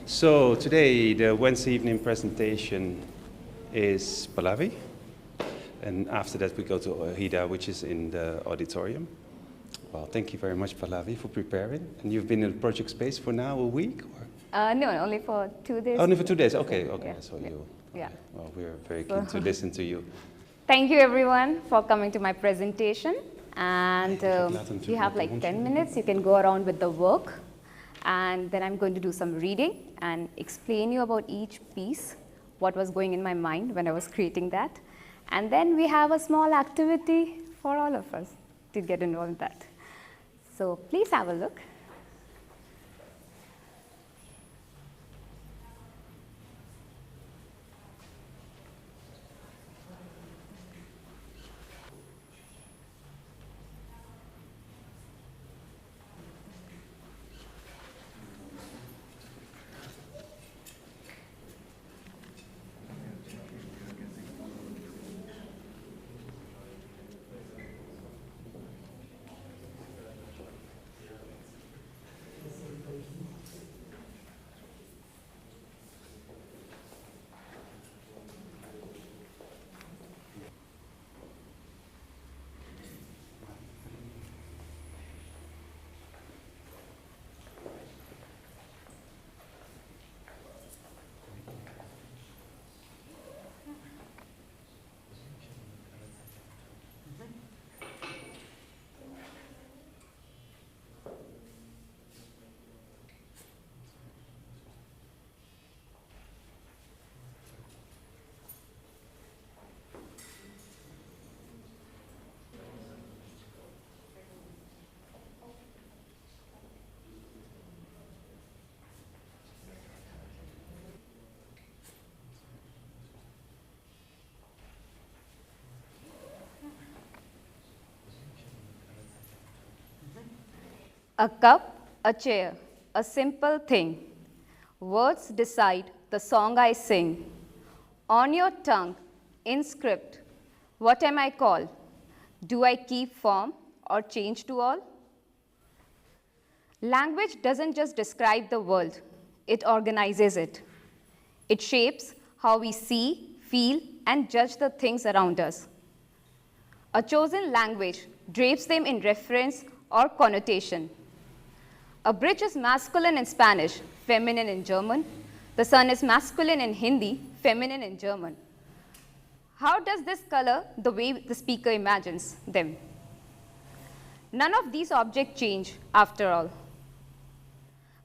So today, the Wednesday evening presentation is Pallavi. And after that, we go to Ohida, which is in the auditorium. Well, thank you very much, Pallavi, for preparing. And you've been in the project space for now a week? Or? No, only for 2 days. Only for 2 days, okay. Yeah. So you. Yeah. Okay. Well, we're very keen to listen to you. Thank you, everyone, for coming to my presentation. And you have like 10 minutes. You can go around with the work. And then I'm going to do some reading and explain you about each piece, what was going in my mind when I was creating that. And then we have a small activity for all of us to get involved in that. So please have a look. A cup, a chair, a simple thing. Words decide the song I sing. On your tongue, in script, what am I called? Do I keep form or change to all? Language doesn't just describe the world, it organizes it. It shapes how we see, feel, and judge the things around us. A chosen language drapes them in reference or connotation. A bridge is masculine in Spanish, feminine in German. The sun is masculine in Hindi, feminine in German. How does this color the way the speaker imagines them? None of these objects change after all.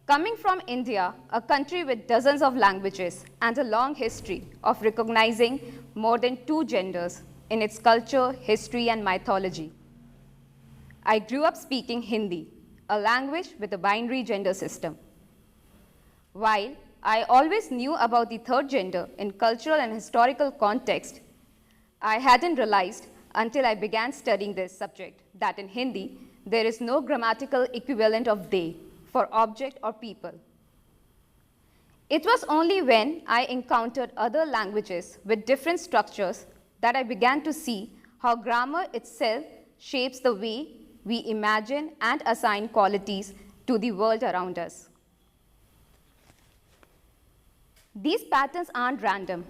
Coming from India, a country with dozens of languages and a long history of recognizing more than 2 genders in its culture, history, and mythology, I grew up speaking Hindi, a language with a binary gender system. While I always knew about the 3rd gender in cultural and historical context, I hadn't realized until I began studying this subject that in Hindi, there is no grammatical equivalent of they for object or people. It was only when I encountered other languages with different structures that I began to see how grammar itself shapes the way we imagine and assign qualities to the world around us. These patterns aren't random.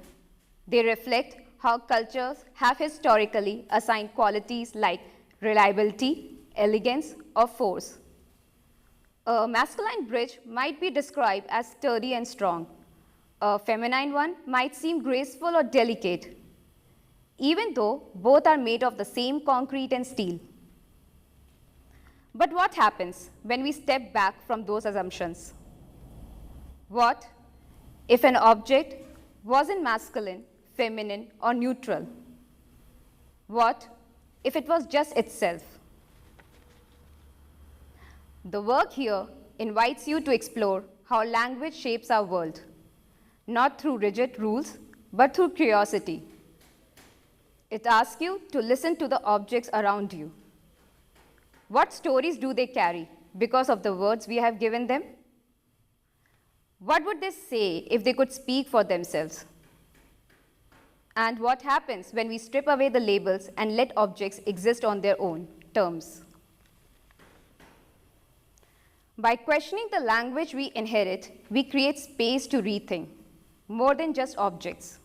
They reflect how cultures have historically assigned qualities like reliability, elegance, or force. A masculine bridge might be described as sturdy and strong. A feminine one might seem graceful or delicate, even though both are made of the same concrete and steel. But what happens when we step back from those assumptions? What if an object wasn't masculine, feminine, or neutral? What if it was just itself? The work here invites you to explore how language shapes our world, not through rigid rules, but through curiosity. It asks you to listen to the objects around you. What stories do they carry because of the words we have given them? What would they say if they could speak for themselves? And what happens when we strip away the labels and let objects exist on their own terms? By questioning the language we inherit, we create space to rethink, more than just objects.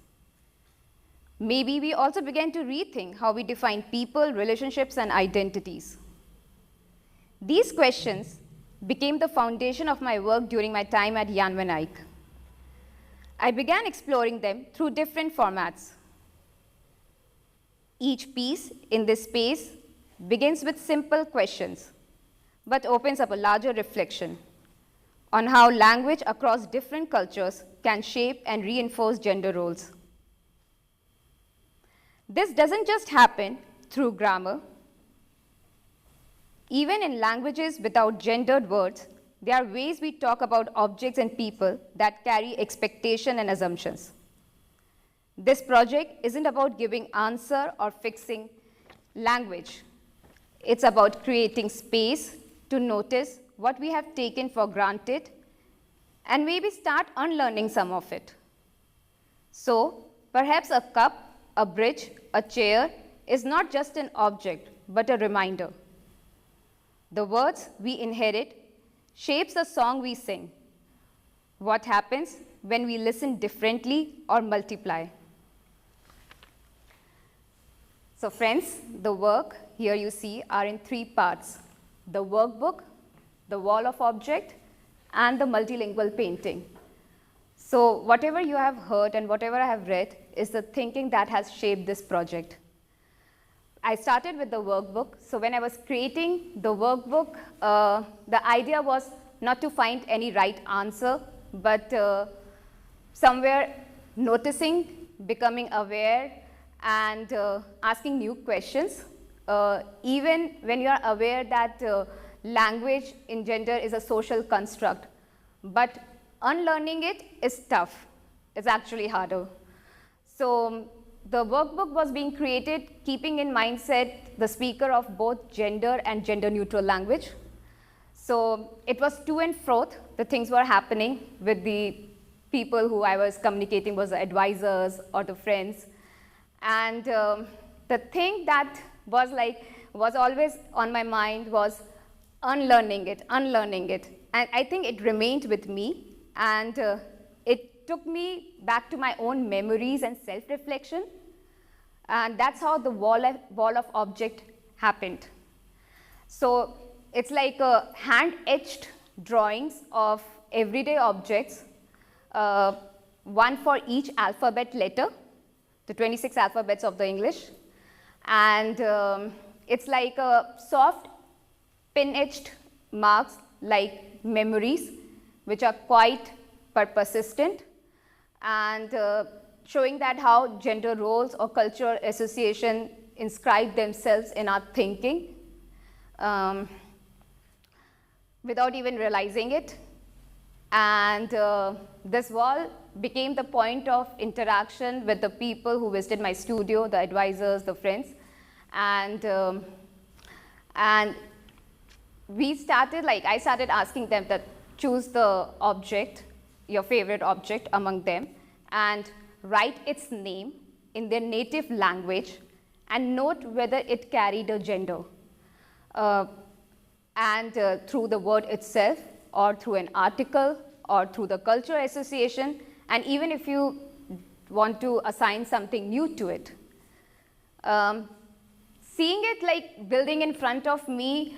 Maybe we also began to rethink how we define people, relationships, and identities. These questions became the foundation of my work during my time at Jan van Eyck. I began exploring them through different formats. Each piece in this space begins with simple questions, but opens up a larger reflection on how language across different cultures can shape and reinforce gender roles. This doesn't just happen through grammar. Even in languages without gendered words, there are ways we talk about objects and people that carry expectation and assumptions. This project isn't about giving answer or fixing language. It's about creating space to notice what we have taken for granted and maybe start unlearning some of it. So, perhaps a cup, a bridge, a chair is not just an object, but a reminder. The words we inherit shapes the song we sing. What happens when we listen differently or multiply? So friends, the work here you see are in 3 parts: the workbook, the wall of object, and the multilingual painting. So whatever you have heard and whatever I have read is the thinking that has shaped this project. I started with the workbook. So when I was creating the workbook, the idea was not to find any right answer, but somewhere noticing, becoming aware, and asking new questions. Even when you are aware that language in gender is a social construct, but unlearning it is tough. It's actually harder. So the workbook was being created keeping in mindset the speaker of both gender and gender neutral language. So it was to and fro, the things were happening with the people who I was communicating, was the advisors or the friends. And the thing that was always on my mind was unlearning it. And I think it remained with me, and it took me back to my own memories and self-reflection. And that's how the wall of object happened. So it's like hand-etched drawings of everyday objects, one for each alphabet letter, the 26 alphabets of the English. And it's like a soft pin-etched marks like memories, which are quite persistent, and showing that how gender roles or cultural association inscribe themselves in our thinking without even realizing it. And this wall became the point of interaction with the people who visited my studio, the advisors, the friends. And we started, I started asking them that choose the object, your favorite object among them, and write its name in their native language and note whether it carried a gender. Through the word itself, or through an article, or through the cultural association, and even if you want to assign something new to it. Seeing it like building in front of me,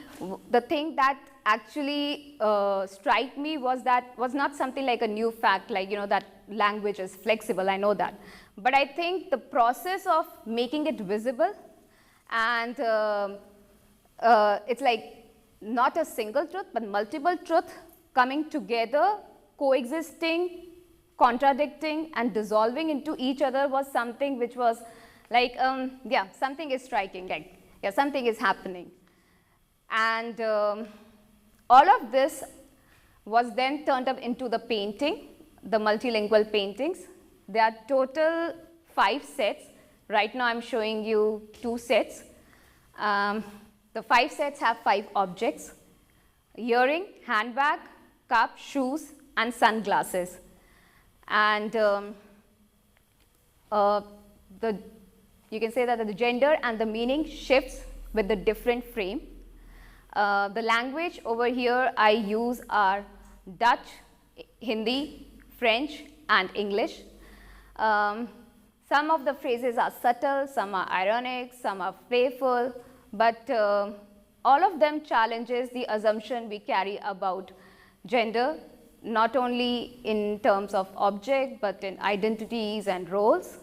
the thing that actually struck me was not something like a new fact, that language is flexible, I know that. But I think the process of making it visible, and it's like not a single truth, but multiple truths coming together, coexisting, contradicting, and dissolving into each other was something which was like, something is striking, something is happening. And all of this was then turned up into the painting, the multilingual paintings. There are total 5 sets. Right now I'm showing you 2 sets. The 5 sets have 5 objects: earring, handbag, cup, shoes, and sunglasses. And you can say that the gender and the meaning shifts with the different frame. The language over here I use are Dutch, Hindi, French, and English. Some of the phrases are subtle, some are ironic, some are playful, but all of them challenges the assumption we carry about gender, not only in terms of object, but in identities and roles.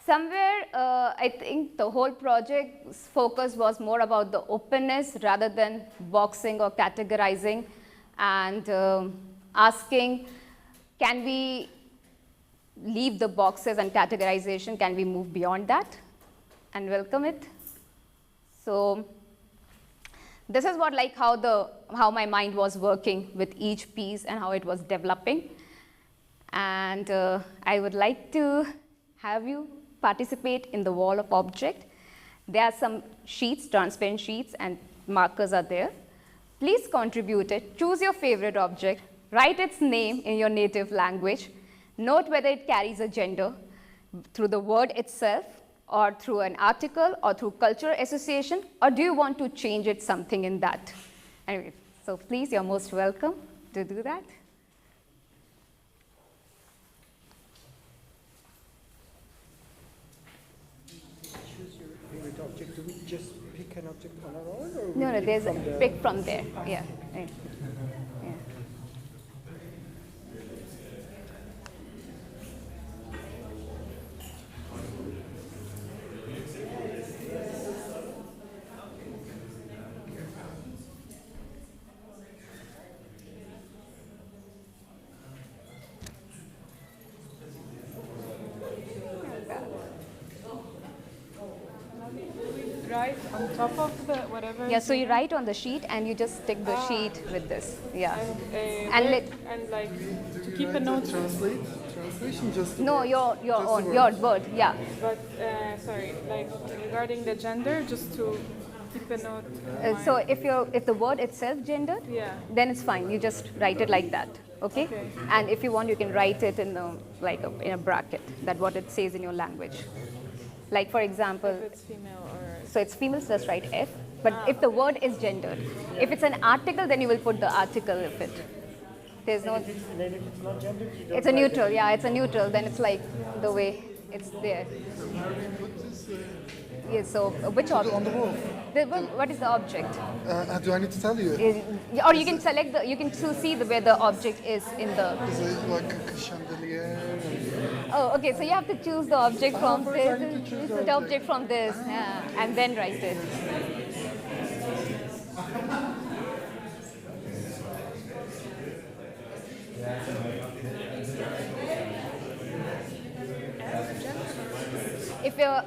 Somewhere, I think the whole project's focus was more about the openness rather than boxing or categorizing, and asking, can we leave the boxes and categorization, can we move beyond that and welcome it? So this is what how my mind was working with each piece and how it was developing. And I would like to have you participate in the wall of object. There are some sheets, transparent sheets, and markers are there. Please contribute it. Choose your favorite object. Write its name in your native language. Note whether it carries a gender through the word itself, or through an article, or through cultural association, or do you want to change it something in that? Anyway, so please, you're most welcome to do that. Choose your favorite object. Do we just pick an object on our own? Or No, there's a pick from there. Yeah. Yeah. Write on top of the whatever. Yeah, so you write on the sheet and you just stick the sheet with this. Yeah. And like to keep a note. Translation just. No, your own, your word. Yeah. But sorry, like regarding the gender, just to keep a note. So if the word itself gendered, Yeah. then it's fine. You just write it like that. Okay? Okay. And if you want, you can write it in in a bracket. That what it says in your language. Like for example. If it's female or. So it's female, so just write F. But if the word is gendered, if it's an article, then you will put the article of it. There's no. Then if it's not gendered, you don't. It's a neutral. Yeah, it's a neutral. Then it's like the way it's there. Yes. So which object? On the wall. What is the object? Do I need to tell you? Or you can select the. You can see where the object is in the. Is it like a chandelier? Oh, okay. So you have to choose the object from first this. I need to choose the The object from this, yeah, and then write it.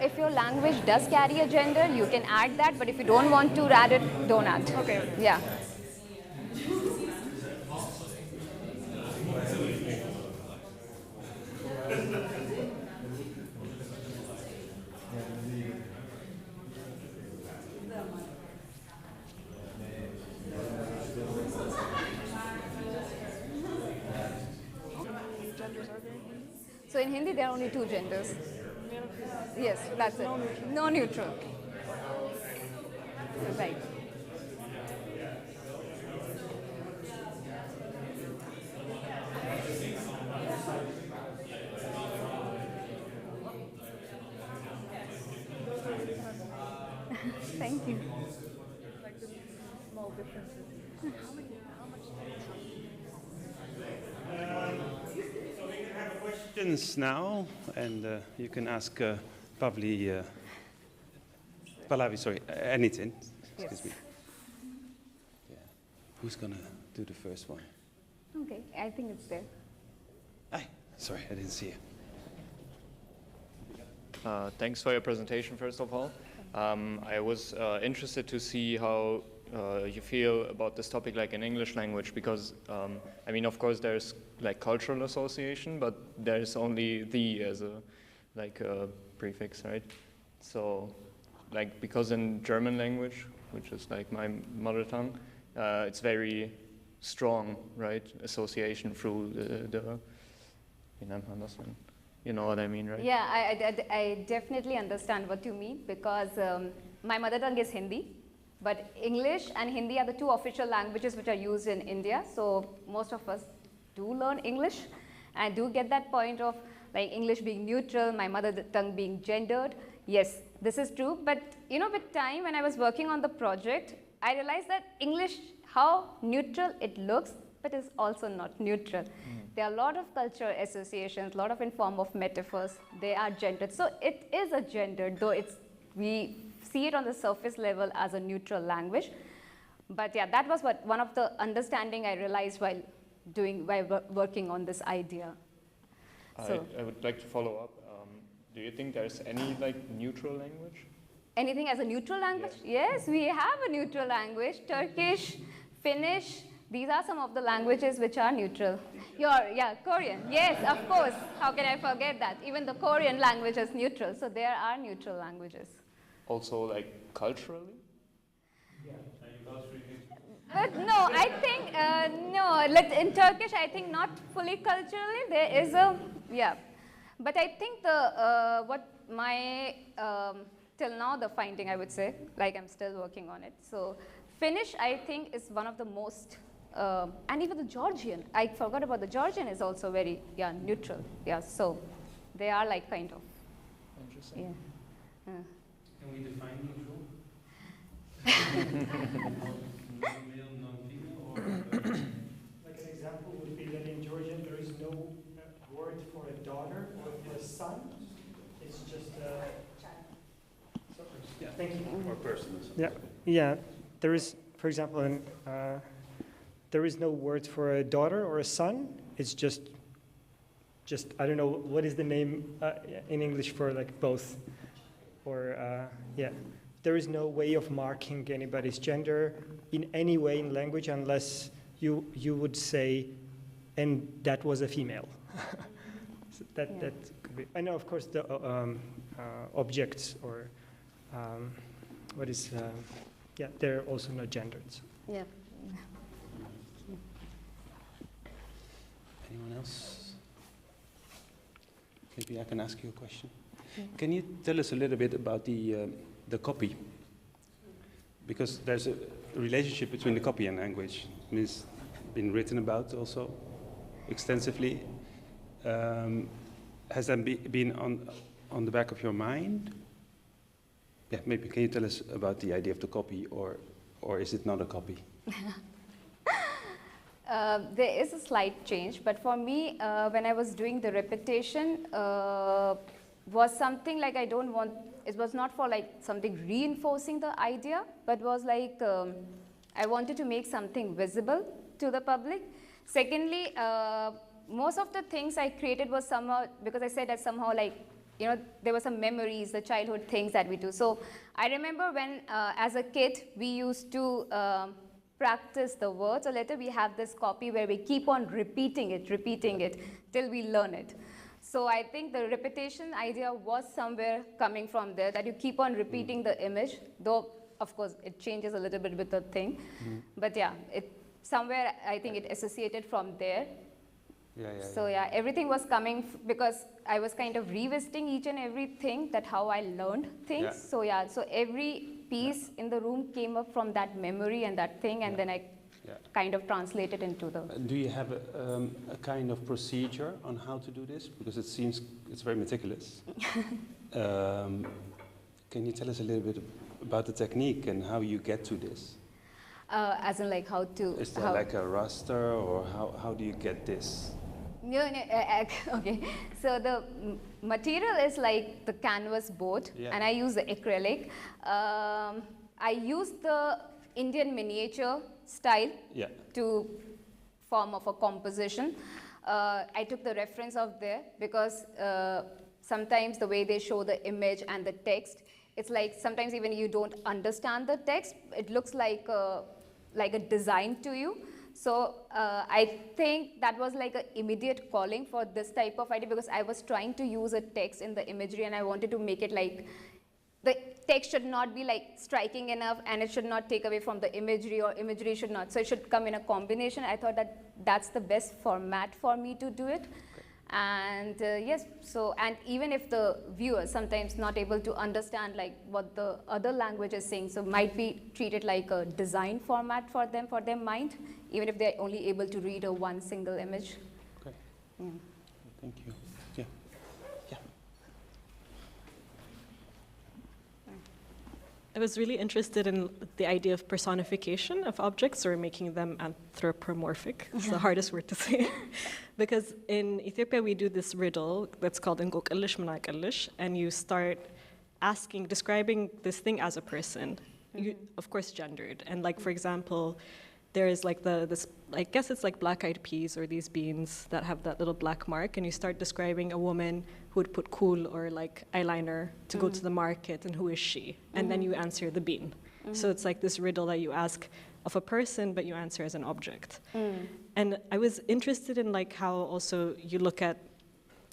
If your language does carry a gender, you can add that. But if you don't want to add it, don't add. Okay. Yeah. So in Hindi, there are only two genders. Yes, that's it. No neutral. Right. Thank you. Like the small differences. Questions now, and you can ask Pallavi, sorry, anything. Excuse me. Yeah. Who's gonna do the first one? Okay, I think it's there. Hi. Sorry, I didn't see you. Thanks for your presentation, first of all. I was interested to see how you feel about this topic like in English language, because I mean, of course, there's like cultural association, but there's only the as a prefix, right? So like, because in German language, which is like my mother tongue, it's very strong, right? Association through you know what I mean, right? Yeah, I definitely understand what you mean, because my mother tongue is Hindi, But English and Hindi are the two official languages which are used in India. So most of us do learn English. And I do get that point of like English being neutral, my mother tongue being gendered. Yes, this is true. But you know, with time when I was working on the project, I realized that English, how neutral it looks, but is also not neutral. There are a lot of cultural associations, a lot of in form of metaphors. They are gendered. So it is a gendered, though we see it on the surface level as a neutral language. But yeah, that was one of the understanding I realized while working on this idea. So, I would like to follow up. Do you think there's any like neutral language? Anything as a neutral language? Yes, we have a neutral language. Turkish, Finnish, these are some of the languages which are neutral. Korean. Yes, of course. How can I forget that? Even the Korean language is neutral. So there are neutral languages. Also like culturally? But no, I think, in Turkish, I think not fully culturally. There is But I think till now the finding, I would say, like I'm still working on it. So Finnish, I think, is one of the most, and even the Georgian. I forgot about the Georgian is also very, neutral. Yeah, so they are like kind of. Interesting. Yeah. Can we define neutral? Non-male, non-female, or? Like an example would be that in Georgian there is no word for a daughter or for a son. It's just a child. Yeah. Thank you. Or person or something. Yeah. There is, for example, there is no word for a daughter or a son. It's just I don't know what is the name in English for like both, or There is no way of marking anybody's gender in any way in language unless you would say, and that was a female. So that could be. I know, of course, the objects or they're also not gendered. So. Yeah. Anyone else? Maybe I can ask you a question. Can you tell us a little bit about the copy? Because there's a relationship between the copy and language. It's been written about also extensively. Has that been on the back of your mind? Yeah, maybe can you tell us about the idea of the copy, or is it not a copy? There is a slight change, but for me, when I was doing the repetition, was something like it was not for like something reinforcing the idea, but was like I wanted to make something visible to the public. Secondly, most of the things I created was somehow, because I said that somehow like, there were some memories, the childhood things that we do. So I remember when, as a kid, we used to practice the words a letter. We have this copy where we keep on repeating it till we learn it. So I think the repetition idea was somewhere coming from there, that you keep on repeating the image, though of course it changes a little bit with the thing. But yeah, somewhere I think it associated from there. So yeah, everything was coming because I was kind of revisiting each and everything, that how I learned things. So so every piece in the room came up from that memory and that thing, and then I kind of translated into the... Do you have a kind of procedure on how to do this? Because it seems it's very meticulous. Can you tell us a little bit about the technique and how you get to this? As in like how to... Is there like a raster, or how do you get this? Okay. So the material is like the canvas board, and I use the acrylic. I use the Indian miniature style to form of a composition. I took the reference of there because sometimes the way they show the image and the text, it's like sometimes even you don't understand the text, it looks like a design to you. So I think that was like an immediate calling for this type of idea, because I was trying to use a text in the imagery, and I wanted to make it like, the text should not be like striking enough, and it should not take away from the imagery, or imagery should not. So it should come in a combination. I thought that that's the best format for me to do it. And yes, so, and even if the viewer sometimes not able to understand like what the other language is saying, so might be treated like a design format for them, for their mind, even if they're only able to read a one single image. Okay. Yeah. Thank you. Yeah. Yeah. I was really interested in the idea of personification of objects or making them anthropomorphic. It's the hardest word to say. Because in Ethiopia, we do this riddle that's called Ngokalish Manakalish, and you start asking, describing this thing as a person, you, of course, gendered. And like, for example, there is like this, I guess it's like black-eyed peas or these beans that have that little black mark, and you start describing a woman who would put kool or like eyeliner to go to the market, and who is she? And then you answer the bean. So it's like this riddle that you ask of a person, but you answer as an object. And I was interested in like how also you look at,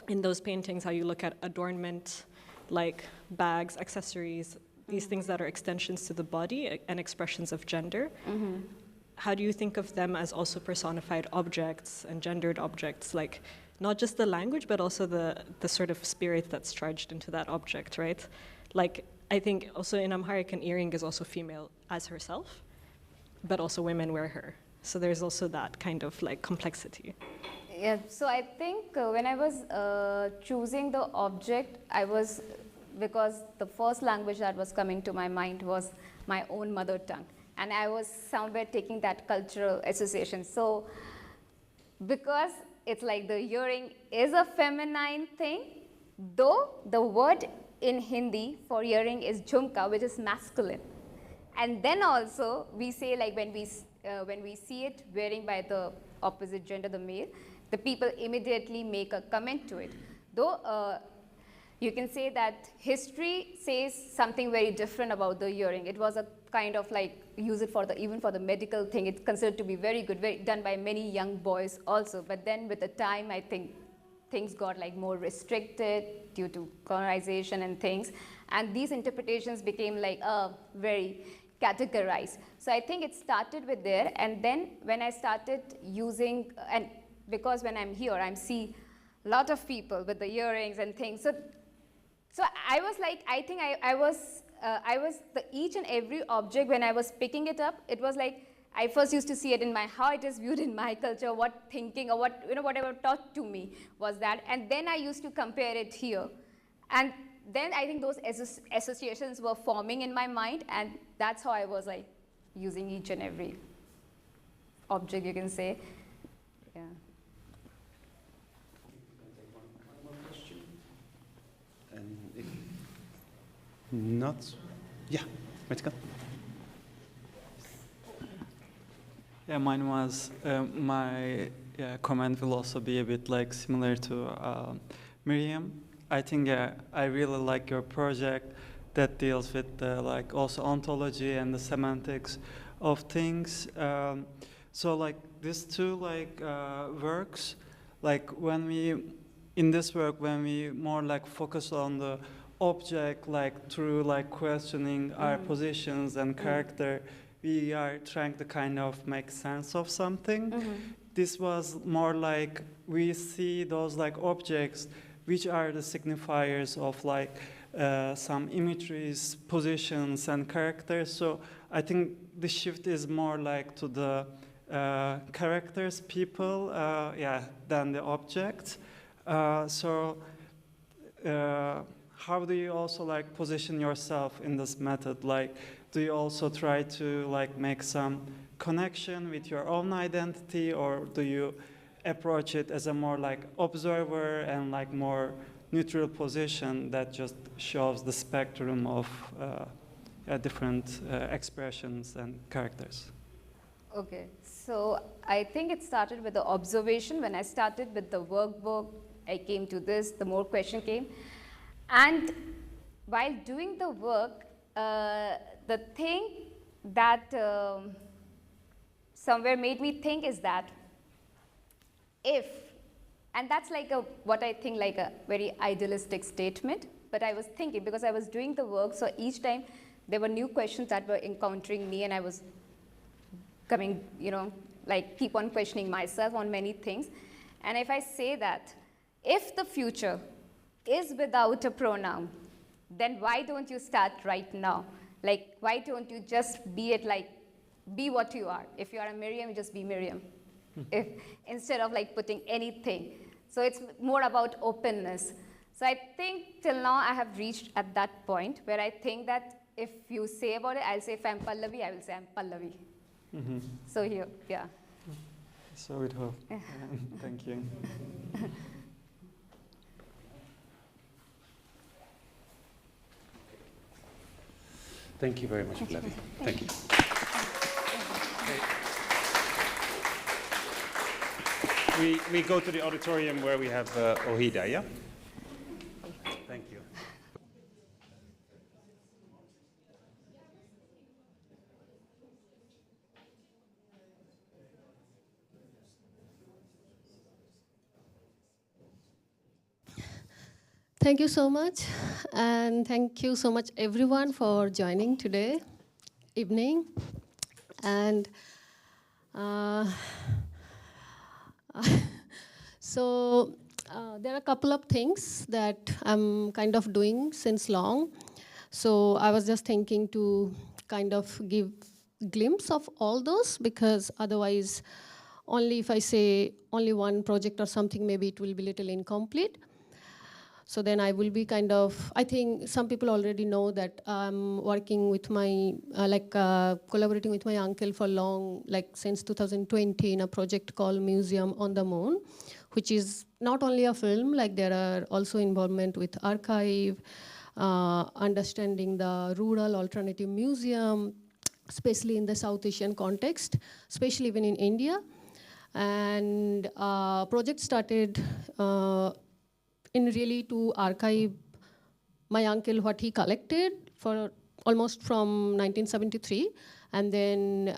in those paintings, how you look at adornment, like bags, accessories, these things that are extensions to the body and expressions of gender. How do you think of them as also personified objects and gendered objects, like not just the language, but also the sort of spirit that's charged into that object, right? Like, I think also in Amharic, an earring is also female as herself, but also women wear her. So there's also that kind of like complexity. Yeah, so I think when I was choosing the object, because the first language that was coming to my mind was my own mother tongue. And I was somewhere taking that cultural association. So because it's like the earring is a feminine thing, though the word in Hindi for earring is jhumka, which is masculine. And then also we say like when we see it wearing by the opposite gender, the male, the people immediately make a comment to it. Though you can say that history says something very different about the earring. It was a kind of like use it for the, even for the medical thing. It's considered to be very good, very done by many young boys also. But then with the time, I think things got like more restricted due to colonization and things. And these interpretations became like very categorized. So I think it started with there. And then when I started using, and because when I'm here, I see a lot of people with the earrings and things. So I was like, I think I was each and every object when I was picking it up, it was like, I first used to see it in how it is viewed in my culture, what thinking or what, whatever taught to me was that. And then I used to compare it here. And then I think those associations were forming in my mind, and that's how I was like using each and every object, you can say. Yeah. And if not, yeah, Metka. Yeah, mine was, my comment will also be a bit like similar to Miriam. I think I really like your project that deals with the, like also ontology and the semantics of things. So like these two like works, like when we, in this work, when we more like focus on the object, like through like questioning our positions and character, we are trying to kind of make sense of something. This was more like we see those like objects which are the signifiers of like some imageries, positions, and characters. So I think the shift is more like to the characters, people, than the object. So how do you also like position yourself in this method? Like, do you also try to like make some connection with your own identity, or do you approach it as a more like observer and like more neutral position that just shows the spectrum of different expressions and characters? Okay, so I think it started with the observation. When I started with the workbook, I came to this, the more question came. And while doing the work, the thing that somewhere made me think is that if, and that's like what I think like a very idealistic statement, but I was thinking because I was doing the work, so each time there were new questions that were encountering me, and I was coming, like keep on questioning myself on many things. And if I say that, if the future is without a pronoun, then why don't you start right now? Like, why don't you just be it like, be what you are? If you are a Miriam, you just be Miriam. If, instead of like putting anything. So it's more about openness. So I think till now I have reached at that point where I think that if you say about it, I'll say if I'm Pallavi, I will say I'm Pallavi. So here, yeah. So it hope. Thank you. Thank you very much, Pallavi. Thank you. We go to the auditorium where we have Ohida, yeah? Thank you. Thank you so much, and thank you so much everyone for joining today evening. And there are a couple of things that I'm kind of doing since long. So I was just thinking to kind of give glimpse of all those, because otherwise only if I say only one project or something, maybe it will be a little incomplete. So then I will be kind of, I think some people already know that I'm working with my, collaborating with my uncle for long, like since 2020 in a project called Museum on the Moon, which is not only a film, like there are also involvement with archive, understanding the rural alternative museum, especially in the South Asian context, especially even in India. And project started in really to archive my uncle, what he collected for almost from 1973. And then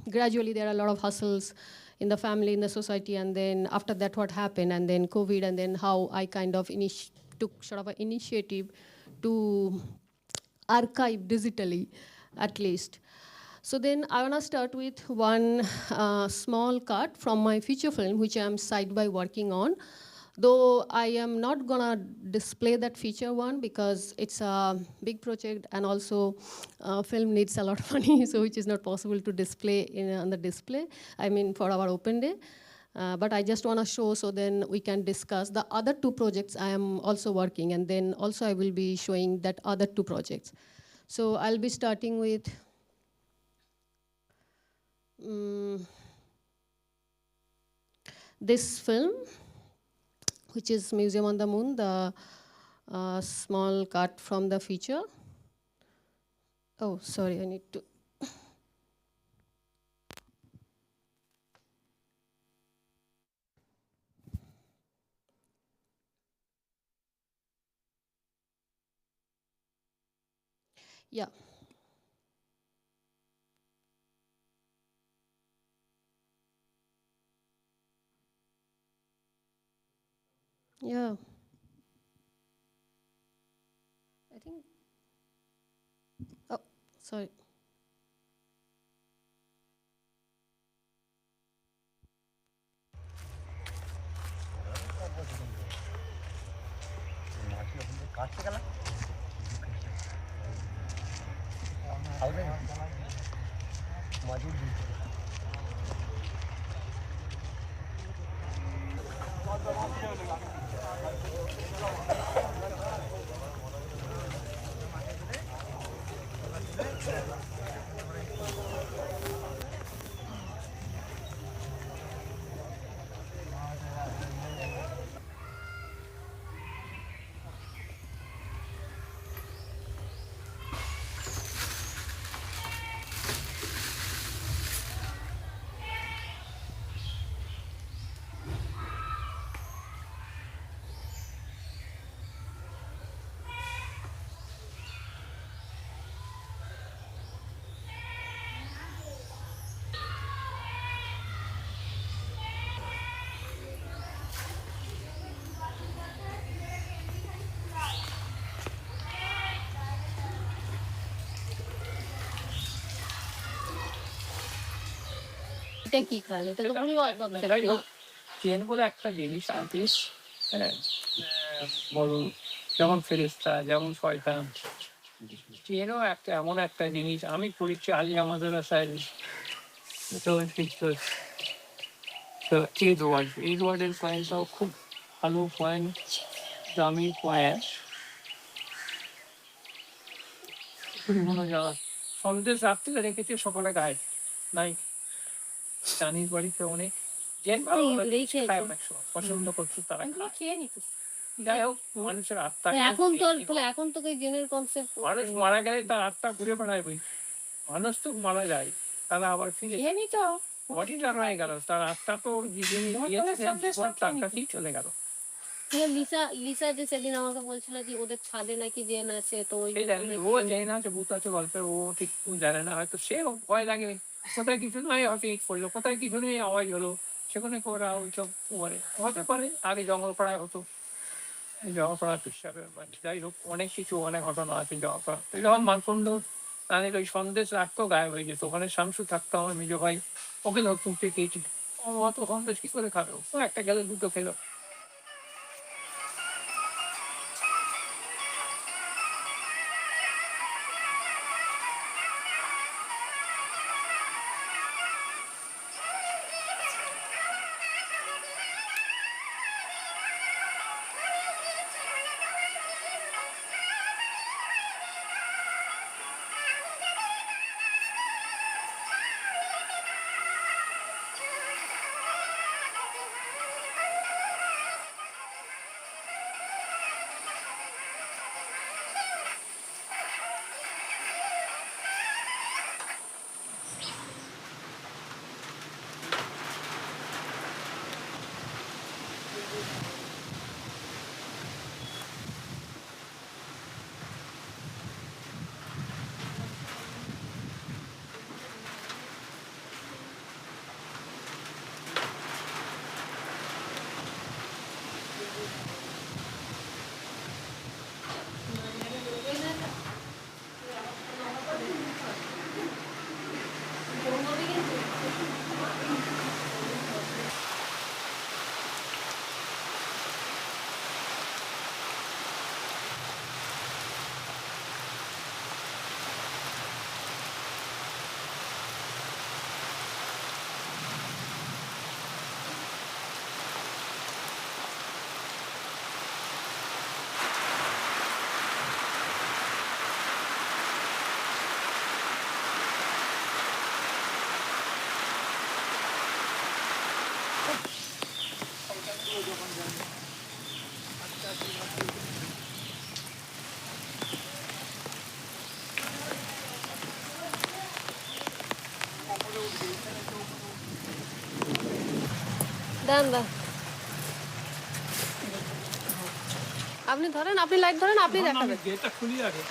gradually there are a lot of hustles in the family, in the society, and then after that what happened, and then COVID, and then how I kind of took sort of an initiative to archive digitally, at least. So then I wanna start with one small cut from my feature film, which I'm side by working on. Though I am not gonna display that feature one because it's a big project, and also film needs a lot of money, so which is not possible to display on the display, I mean for our open day. But I just wanna show, so then we can discuss the other two projects I am also working, and then also I will be showing that other two projects. So I'll be starting with this film, which is Museum on the Moon, the small cut from the feature. Oh, sorry, I need to. Yeah. Yeah. I think. Oh, sorry. Train বলে একটা জিনিস আনতিস হ্যাঁ বলুন যেমন ফেরেশতা যেমন শয়তান এরও একটা এমন একটা জিনিস আমি পড়েছি আলিয়া মাদ্রাসায় তো এই ওয়ার্ডের পয়েন্টটাও খুব ভালো পয়েন্ট দামি পয়েন্ট বিভিন্ন জায়গা সন্দেশ রাত্রিতে রেখেছে সকালে গায়ে নাই জানিস বাড়িতে অনেক পছন্দ করছে তারা যাই হোক মানুষের আত্মা এখন তো জেনের কনসেপ্ট মানুষ মারা গেলে তার আত্মা ঘুরে বেড়ায় বই মানুষ তো মারা যায় তারা আবার ফিরে বডিটা রয়ে গেল তার আত্মা তো তার কাছেই চলে গেল লিসা লিসা যে সেদিন আমাকে বলছিল যে ওদের ছাদে নাকি জেন আছে তো ও জানে না যে ভূত আছে গল্পের ও ঠিক জানে না হয়তো সে ভয় লাগে কোথায় কিছু নয় হয়তো ইট পড়লো কোথায় কিছু নেই আওয়াজ হলো সেখানে ওরা ওইসব করে হতে পারে আগে জঙ্গলপাড়ায় হতো জঙ্গলপাড়া তুষারের যাই হোক অনেক কিছু অনেক ঘটনা আছে জঙ্গলপাড়া যখন মানকুণ্ড তাদের ওই সন্দেশ রাখতো গায়ে হয়ে যেত ওখানে শামসু থাকতো আমার মেজ ভাই ওকে ধরতুম খেয়েছি অত সন্দেশ কি করে খাবে ও একটা গেলে দুটো খেলো দেন দেন আপনি ধরেন আপনি লাইট ধরেন আপনি দেখাবেন গেটটা খুলি আগে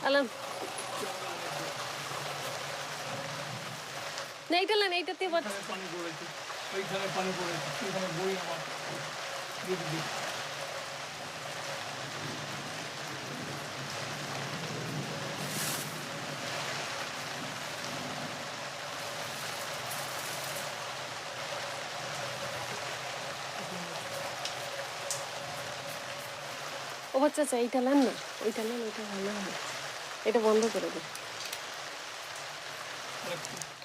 আলাম না এইটা নেন এইটাতে পানি পড়েছে ওইখানে পানি পড়েছে ওইখানে বই আমার ও আচ্ছা আচ্ছা এইটা নেন না ওইটা নেন ওইটা ভালো হবে এটা বন্ধ করে দেন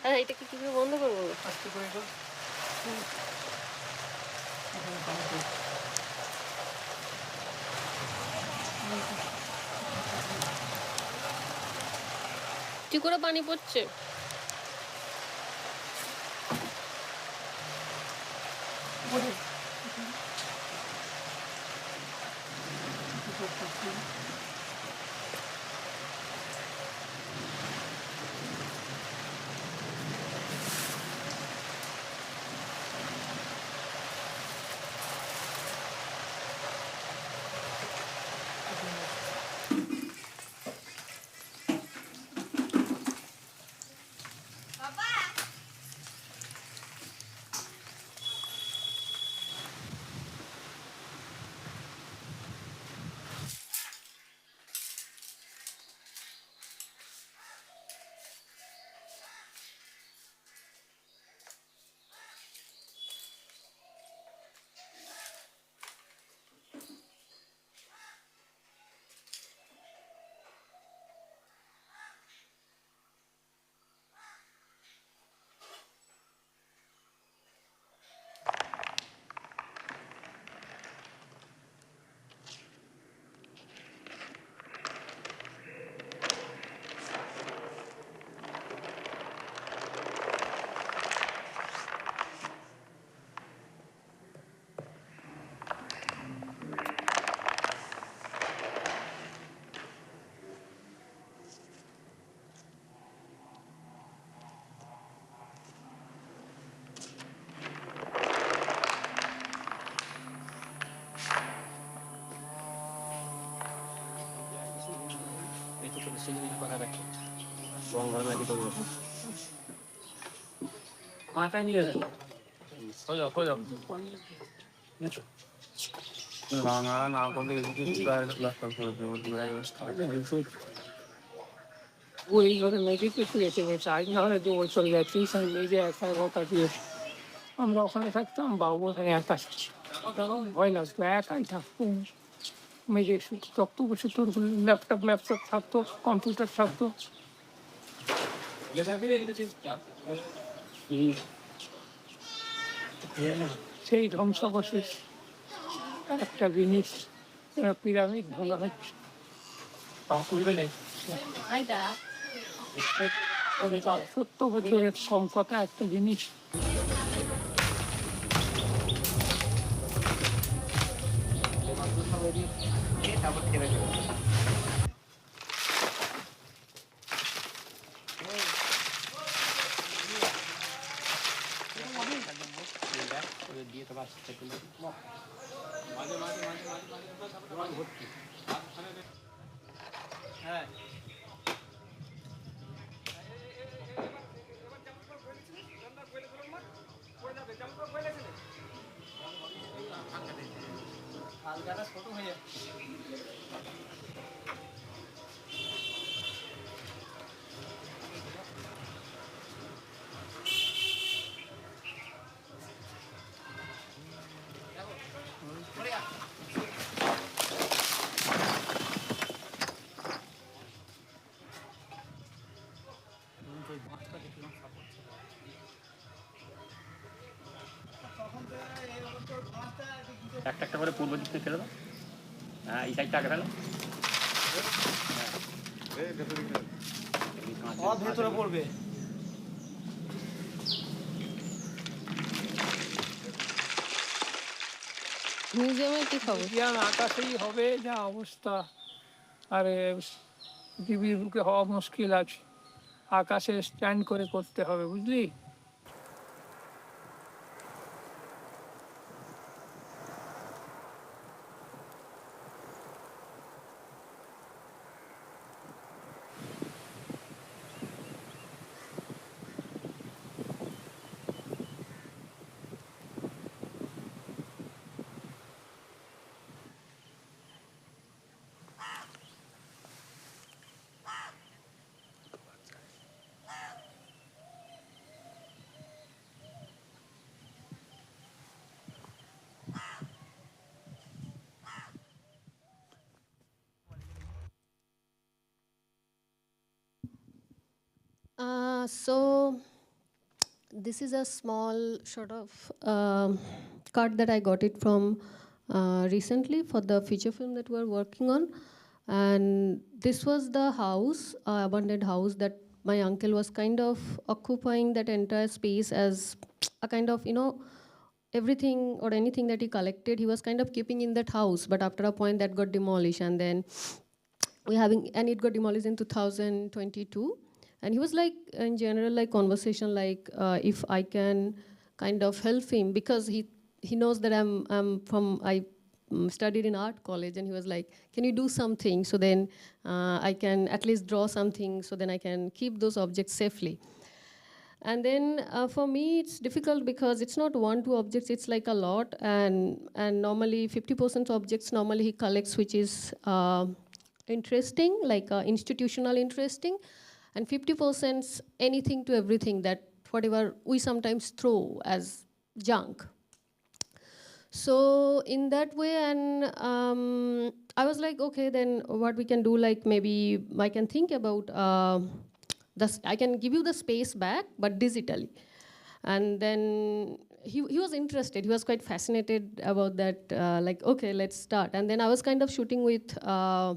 হ্যাঁ এটাকে কিভাবে বন্ধ করবো আস্তে করে কি করে পানি পড়ছে মাথায় নিয়ে যাবে খোঁজো খোঁজো না না না করলে ওই ঘরে মেঝেতে শুয়েছে চাই না হলে 2 বছর গেছে মেঝে একটা কথা দিয়ে আমরা ওখানে থাকতাম বাবু ওখানে একা ভয় লাগতো একাই থাকতো মেঝে শক্ত বসে তোর ল্যাপটপ থাকতো কম্পিউটার থাকতো সেই ধ্বংসাবশেষ একটা জিনিস পিরামিড ভাঙা হচ্ছে সত্য বছরের কম কথা একটা জিনিস একটা একটা করে পূর্ব দিক থেকে ফেলে দাও হ্যাঁ এই সাইডটা আগে ফেলো ভেতরে পড়বে মিউজিয়ামের কি খবর? মিউজিয়াম আকাশেই হবে যা অবস্থা আরে পৃথিবীর বুকে হওয়া মুশকিল আছে আকাশে স্ট্যান্ড করে করতে হবে বুঝলি So this is a small sort of card that I got it from recently for the feature film that we're working on. And this was the house, abandoned house that my uncle was kind of occupying that entire space as a kind of, everything or anything that he collected, he was kind of keeping in that house. But after a point that got demolished, and then it got demolished in 2022. And he was like, in general, like conversation, like if I can kind of help him, because he knows that I studied in art college, and he was like, can you do something so then I can at least draw something so then I can keep those objects safely. And then for me, it's difficult because it's not 1-2 objects, it's like a lot. And normally 50% objects normally he collects, which is interesting, like institutional interesting. And 50% anything to everything, that whatever we sometimes throw as junk. So in that way, and I was like, okay, then what we can do, like maybe I can think about, I can give you the space back, but digitally. And then he was interested, he was quite fascinated about that, like, okay, let's start. And then I was kind of shooting with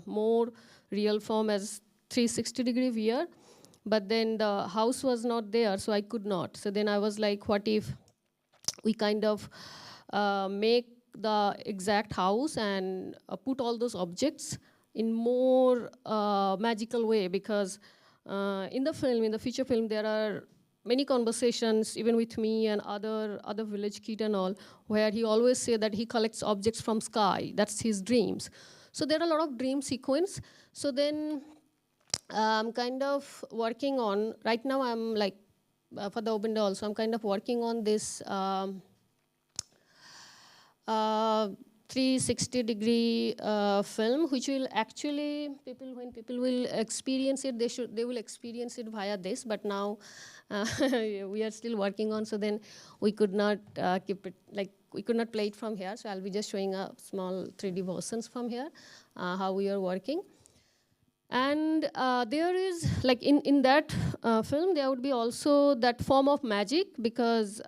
more real form as 360-degree VR. But then the house was not there, so I could not. So then I was like, what if we kind of make the exact house and put all those objects in more magical way? Because in the feature film, there are many conversations, even with me and other village kid and all, where he always say that he collects objects from sky. That's his dreams. So there are a lot of dream sequence. So then I'm kind of working on, right now I'm like, for the open day also, I'm kind of working on this 360-degree film, which will actually, when people will experience it, they will experience it via this, but now we are still working on, so then we could not keep it, like, we could not play it from here, so I'll be just showing a small 3D versions from here, how we are working. And there is, like in that film, there would be also that form of magic, because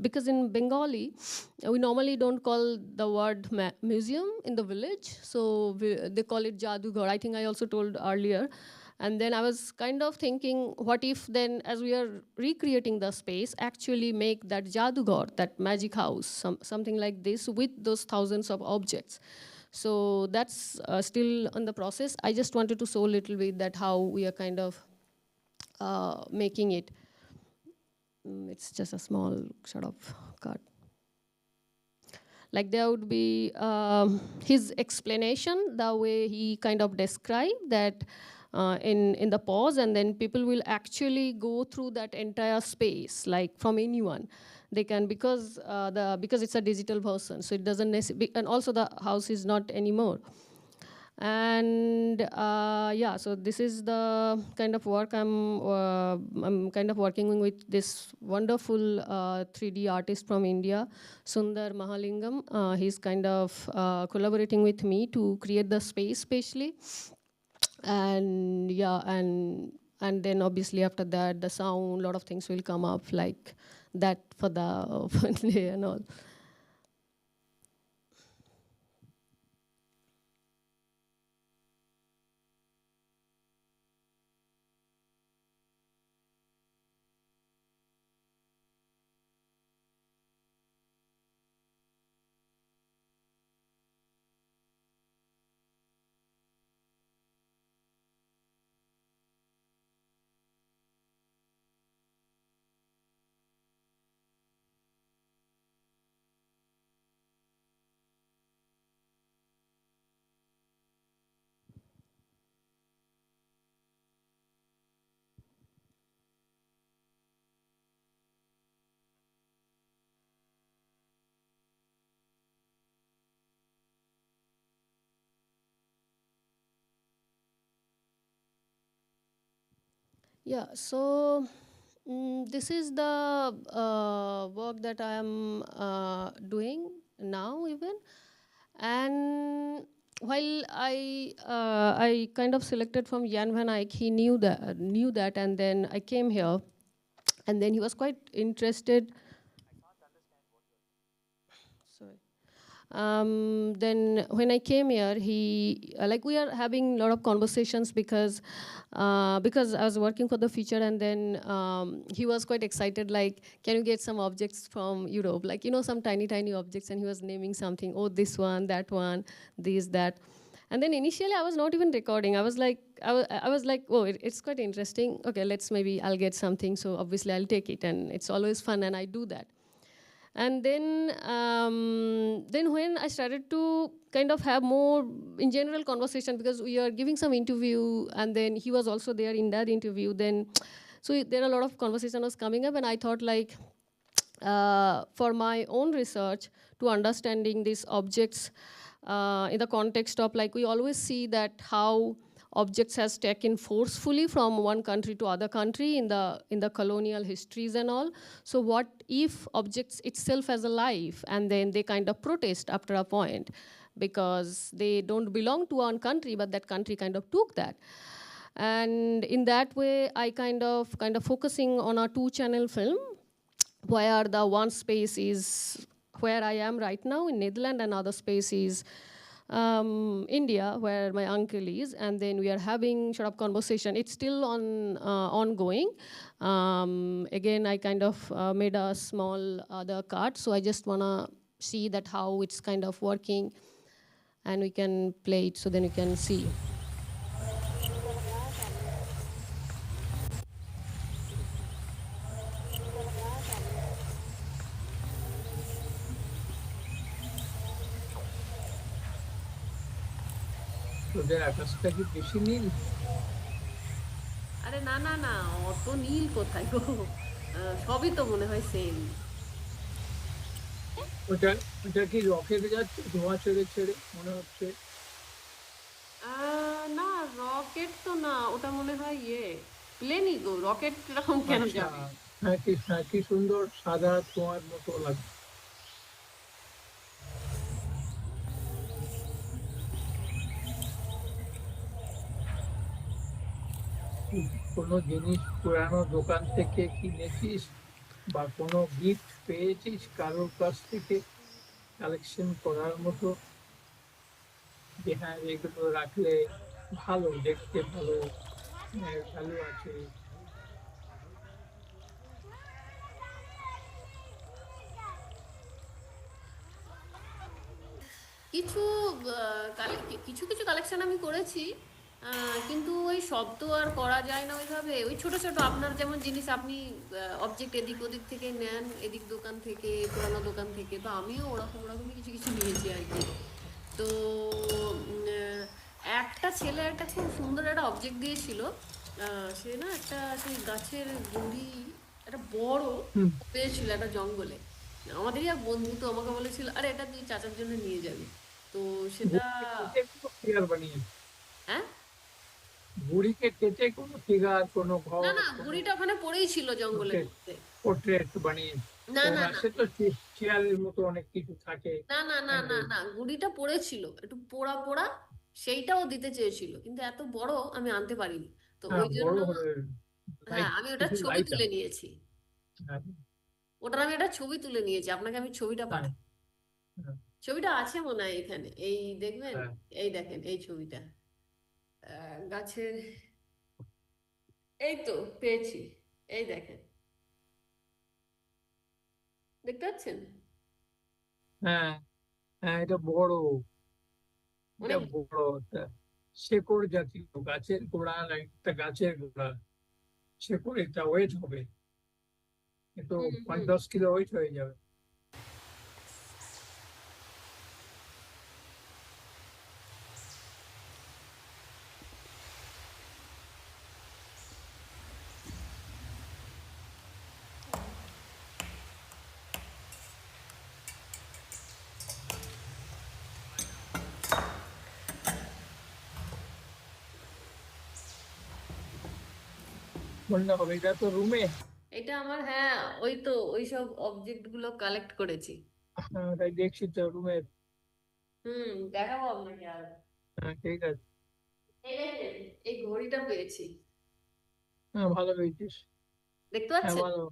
because in Bengali, we normally don't call the word museum in the village, so they call it Jadughar. I think I also told earlier. And then I was kind of thinking, what if then, as we are recreating the space, actually make that Jadughar, that magic house, something like this, with those thousands of objects. So that's still on the process. I just wanted to show a little bit that how we are kind of making it. It's just a small sort of cut. Like there would be his explanation, the way he kind of described that in the pause, and then people will actually go through that entire space, like from anyone. They can, because it's a digital version, so it doesn't necessarily, and also the house is not anymore. And yeah, so this is the kind of work I'm kind of working with this wonderful 3D artist from India, Sundar Mahalingam. He's kind of collaborating with me to create the space, especially. And yeah, and then obviously after that, the sound, a lot of things will come up like that for the open day and all. Yeah, so this is the work that I am doing now even. And while I kind of selected from Jan van Eyck, he knew that, and then I came here, and then he was quite interested. Sorry. Then when I came here, he like we are having a lot of conversations because I was working for the feature, and then he was quite excited, like, can you get some objects from Europe, like, some tiny objects, and he was naming something, oh, this one, that one, this, that. And then initially I was not even recording. I was like, oh, it's quite interesting. Okay, I'll get something. So obviously I'll take it, and it's always fun, and I do that. And then when I started to kind of have more in general conversation, because we are giving some interview, and then he was also there in that interview, then so there are a lot of conversation was coming up, and I thought, like, for my own research to understanding these objects in the context of, like, we always see that how objects has taken forcefully from one country to other country in the colonial histories and all. So what if objects itself has a life, and then they kind of protest after a point because they don't belong to one country, but that country kind of took that. And in that way, I kind of focusing on a 2-channel film, where the one space is where I am right now in Netherlands, and other space is India, where my uncle is, and then we are having sort of conversation. It's still ongoing. Again, I kind of made a small other card, so I just wanna see that how it's kind of working, and we can play it so then you can see. তোদের আকাশটা কি বেশি নীল? না না, অত নীল কোথায় গো, সবই তো মনে হয় সেম। ওটা ওটা কি রকেট যাচ্ছে ধোঁয়া ছেড়ে ছেড়ে মনে হচ্ছে? না, রকেট তো না, ওটা মনে হয় প্লেনই গো, রকেট এরকম কেন আচ্ছা, যাবে? হ্যাঁ কি সুন্দর সাদা ধোঁয়ার মতো লাগে। কোনো জিনিস পুরানো দোকান থেকে কিনেছিস বা কোনো গিফট পেয়েছিস কারোর কাছ থেকে কালেকশন করার মতো, যে হ্যাঁ এগুলো রাখলে ভালো, দেখতে ভালো, ভ্যালু আছে? কিছু কিছু কিছু কালেকশন আমি করেছি, কিন্তু ওই সব তো আর করা যায় না ওইভাবে। ওই ছোট ছোট আপনার যেমন জিনিস আপনি অবজেক্ট এদিক ওদিক থেকে নেন, এদিক দোকান থেকে, পুরানো দোকান থেকে, তো আমিও ওরকমই কিছু কিছু নিয়েছি আর কি। তো একটা ছেলে একটা খুব সুন্দর একটা অবজেক্ট দিয়েছিল, সে না একটা সেই গাছের গুঁড়ি একটা বড় পেয়েছিল একটা জঙ্গলে। আমাদেরই এক বন্ধু, তো আমাকে বলেছিল আরে এটা তুই চাচার জন্য নিয়ে যাবি। তো সেটা ফিগার বানিয়েছে? হ্যাঁ, বুড়িকে কেটে কোনো ফিগার, কোনো না ঘর, না, কোনো গুঁড়িটা ওখানে পড়েই ছিল জঙ্গলের মধ্যে। পোর্ট্রেট বানিয়েছে? না ও না হ্যাঁ, না সে তো চেয়ারের মতো অনেক কিছু থাকে। না না না না না, গুঁড়িটা পড়েছিল একটু পোড়া পোড়া, সেইটাও দিতে চেয়েছিল, কিন্তু এত বড় আমি আনতে পারিনি। তো হ্যাঁ ওই জন্য বড় হয়ে হ্যাঁ, লাইট, আমি ওটার কিছু ছবি লাইট তুলে নিয়েছি। হ্যাঁ ওটার আমি একটা ছবি তুলে নিয়েছি, আপনাকে আমি ছবিটা হ্যাঁ পাঠাই। হ্যাঁ ছবিটা আছে মনে হয় এখানে, এই দেখবেন, হ্যাঁ। এই দেখেন এই ছবিটা, গাছের, এই তো পেয়েছি, এই দেখেন, দেখতে পাচ্ছেন? হ্যাঁ, হ্যাঁ, এটা বড়, এটা অনেক। বড় একটা শেকড় জাতীয় গাছের গোড়া, একটা গাছের গোড়া শেকড়, এটা ওয়েট হবে, কিন্তু হুম পাঁচ হুম। দশ কিলো ওয়েট হয়ে যাবে। মনে হবে এটা তো রুমে। এটা আমার, হ্যাঁ, ওই তো ওই সব অবজেক্ট গুলো কালেক্ট করেছি। তাই দেখছি তো রুমের। দেখাবো আপনাকে আর। হ্যাঁ ঠিক আছে। এই দেখেন, এই ঘড়িটা পেয়েছি, হ্যাঁ ভালো পেয়েছিস। দেখতে হ্যাঁ পাচ্ছেন? ভালো।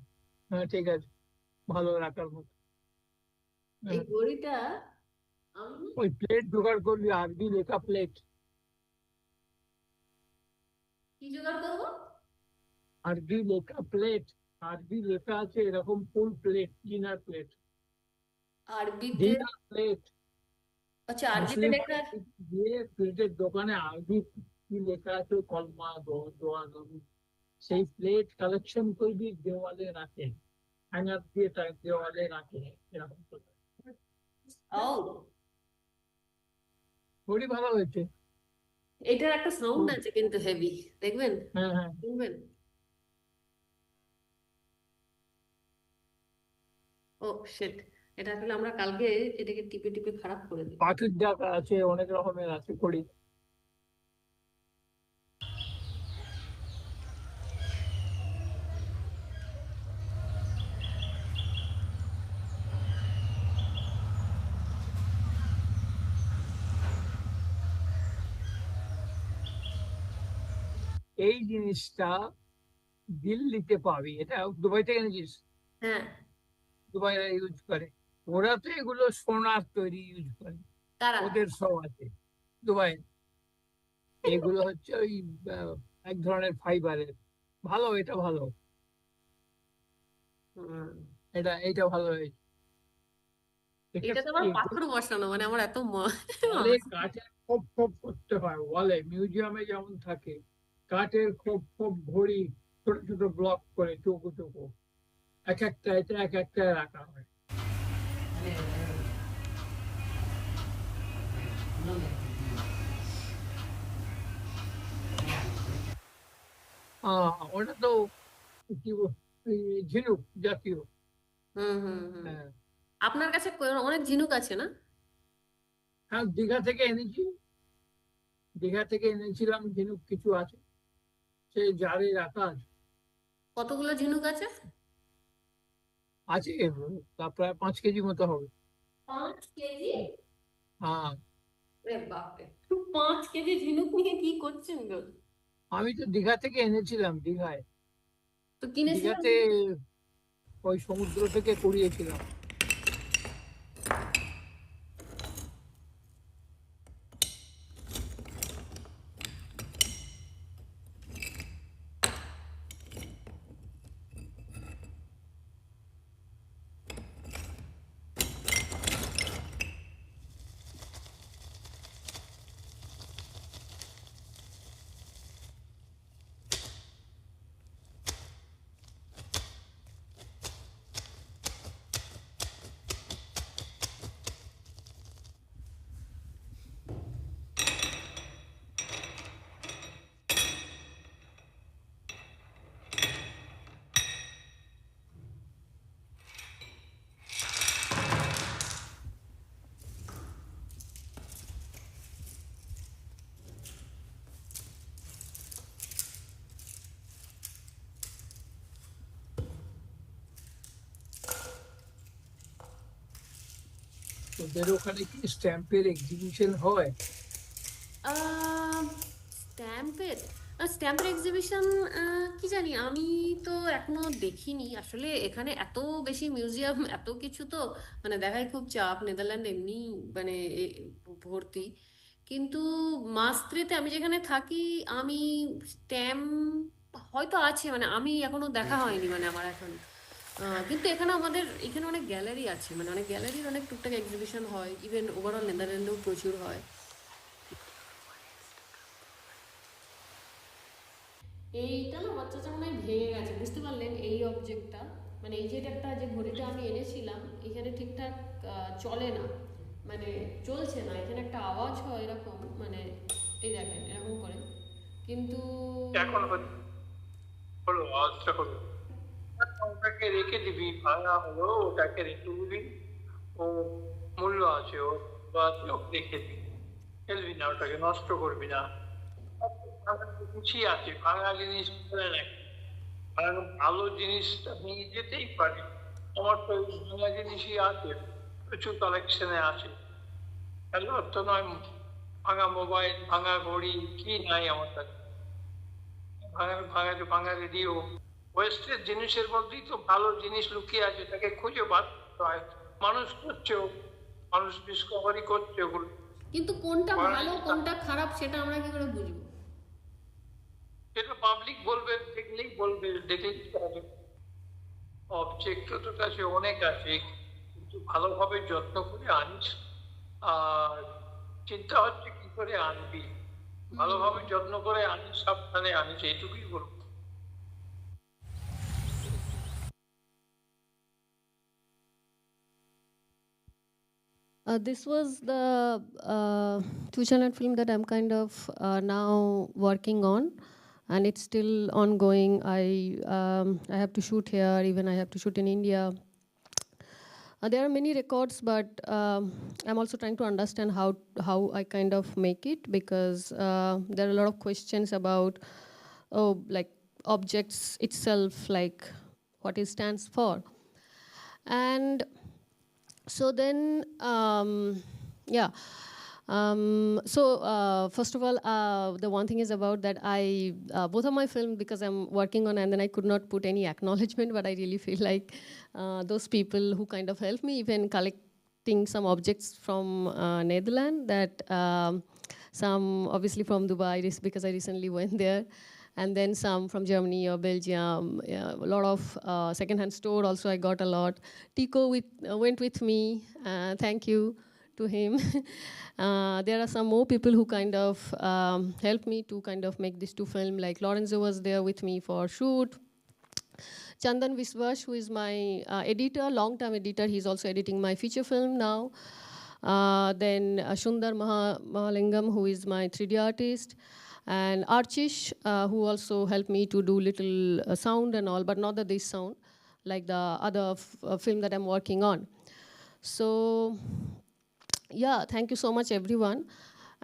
হ্যাঁ ঠিক আছে, ভালো রাখার মতো। এই হ্যাঁ, ঘড়িটা আমি, ওই প্লেট জোগাড় করবি, আরবি লেখা প্লেট। কি জোগাড় করবো? আরবি লেখা প্লেট, আরবি লেখা আছে এরকম ফুল প্লেট, ডিনার প্লেট, আরবিতে? Dinner plate. আচ্ছা, আরবিতে মুসলিম লেখা। বাড়ি গিয়ে প্লেটের দোকানে আরবি কি লেখা আছে, কলমা, দোয়া নবী, সেই প্লেট কালেকশন করবি, দেওয়ালে রাখে, হ্যাঙ্গার দিয়ে তার দেওয়ালে রাখে, এরকম করে। ও, খুবই ভালো হয়েছে। এটার একটা সাউন্ড আছে কিন্তু হেভি, দেখবেন, হ্যাঁ হ্যাঁ। শুনবেন? ও শিট, এটা আসলে আমরা কালকে এটাকে টিপে টিপে খারাপ করে দিই। পাখির ডাকা আছে, অনেক রকমের আছে করি। এই জিনিসটা দিল্লিতে পাবি, এটা দুবাই থেকে এনেছিস? হ্যাঁ। দুবাই ইউজ করে, ওরা তো এগুলো সোনার তৈরি ইউজ করে, কারা? ওদের সব আছে দুবাই। এগুলো হচ্ছে ওই আহ, এক ধরনের ফাইবারের, ভালো, এটা ভালো, হুম। এটা ভালো হয়েছে। এটা তো আমার পাথর বসানো, মানে আমার এত ওয়ালে কাঠের খোপ খোপ করতে হয়, ওয়ালে মিউজিয়ামে যেমন থাকে কাঠের খোপ খোপ ঘড়ি, ছোট ছোট ব্লক করে চৌকো চৌকো, এক একটা এটা এক একটা রাখা হয়। ওটা তো কি ঝিনুক জাতীয়। হুম হুম হুম। হ্যাঁ আপনার কাছে অনেক ঝিনুক আছে না? হ্যাঁ, দীঘা থেকে এনেছি, দীঘা থেকে এনেছিলাম, ঝিনুক কিছু আছে, সে জারে রাখা আছে। কতগুলো ঝিনুক আছে? আছে তা প্রায় 5 কেজি মতো হবে। 5 কেজি? হ্যাঁ, রে বাপরে, 5 কেজি ঝিনুক নিয়ে কি করছেন গো? আমি তো দীঘা থেকে এনেছিলাম, দীঘায়, তো কিনেছিলেন? দীঘাতে ওই সমুদ্র থেকে কুড়িয়েছিলাম। তোদের ওখানে কি স্ট্যাম্পের এক্সিবিশন হয়? স্ট্যাম্পের স্ট্যাম্পের এক্সিবিশন কি জানি, আমি তো এখনো দেখিনি আসলে। এখানে এত বেশি মিউজিয়াম, এত কিছু তো মানে দেখাই খুব চাপ। নেদারল্যান্ড এমনি মানে ভর্তি। কিন্তু মাস্ত্রেতে আমি যেখানে থাকি, আমি স্ট্যাম্প হয়তো আছে, মানে আমি এখনো দেখা হয়নি মানে আমার এখন। কিন্তু এখানে আমাদের এখানে অনেক গ্যালারি আছে, মানে অনেক গ্যালারির অনেক টুকটাক এক্সিবিশন হয়। ইভেন ওভারঅল নেদারল্যান্ডেও প্রচুর হয়। এইটা না বাচ্চা মনে হয় ভেঙে গেছে, বুঝতে পারলেন? এই অবজেক্টটা মানে এই যে একটা যে ঘড়িটা আমি এনেছিলাম, এখানে ঠিকঠাক চলে না, মানে চলছে না। এখানে একটা আওয়াজ হয় এরকম, মানে এই দেখেন এরকম করে, কিন্তু এখন হলো আওয়াজটা হলো, ওটাকে রেখে দিবি, ভাঙা হলো ওটাকে রেখে দিবি, ও মূল্য আছে, ও বা চোখ রেখে দিবি, ফেলবি না, ওটাকে নষ্ট করবি না। কিছুই আছে, ভাঙা জিনিস ফেলে নাকি? ভালো জিনিসটা নিয়ে যেতেই পারি। আমার তো ভাঙা জিনিসই আছে, প্রচুর কালেকশনে আছে। খেলোয়াড় তো নয়, ভাঙা মোবাইল, ভাঙা ঘড়ি, কি নাই আমার কাছে। ভাঙা ভাঙা ভাঙা রেডিও, ওয়েস্টের জিনিসের মধ্যেই তো ভালো জিনিস লুকিয়ে আছে, তাকে খুঁজে বার করতে হয়। মানুষ করছে, মানুষ ডিসকভারি করছে ওগুলো। কিন্তু কোনটা ভালো কোনটা খারাপ সেটা আমরা কি করে বুঝবো? সেটা পাবলিক বলবে, দেখলেই বলবে, দেখলেই হবে। অবজেক্ট তোর কাছে অনেক আছে, কিন্তু ভালোভাবে যত্ন করে আনিস। আর চিন্তা হচ্ছে কি করে আনবি, ভালোভাবে যত্ন করে আনিস, সাবধানে আনিস, এইটুকুই বলবো। This was the 2 channel film that I'm kind of now working on, and it's still ongoing. I have to shoot here, even I have to shoot in India. There are many records, but I'm also trying to understand how I kind of make it, because there are a lot of questions about like objects itself, like what it stands for. And so then, yeah. First of all, the one thing is about that both of my film, because I'm working on, and then I could not put any acknowledgement, but I really feel like those people who kind of helped me, even collecting some objects from Netherlands, that some obviously from Dubai, because I recently went there, and then some from Germany or Belgium. Yeah, a lot of secondhand store also I got a lot. Tico went with me. Thank you to him. There are some more people who kind of helped me to kind of make this 2 film. Like Lorenzo was there with me for shoot. Chandan Viswash, who is my editor, long-term editor, he's also editing my feature film now. Then Shundar Mahalingam, who is my 3D artist. And Archish, who also helped me to do little sound and all, but not the this sound, like the other film that I'm working on. So, yeah, thank you so much, everyone.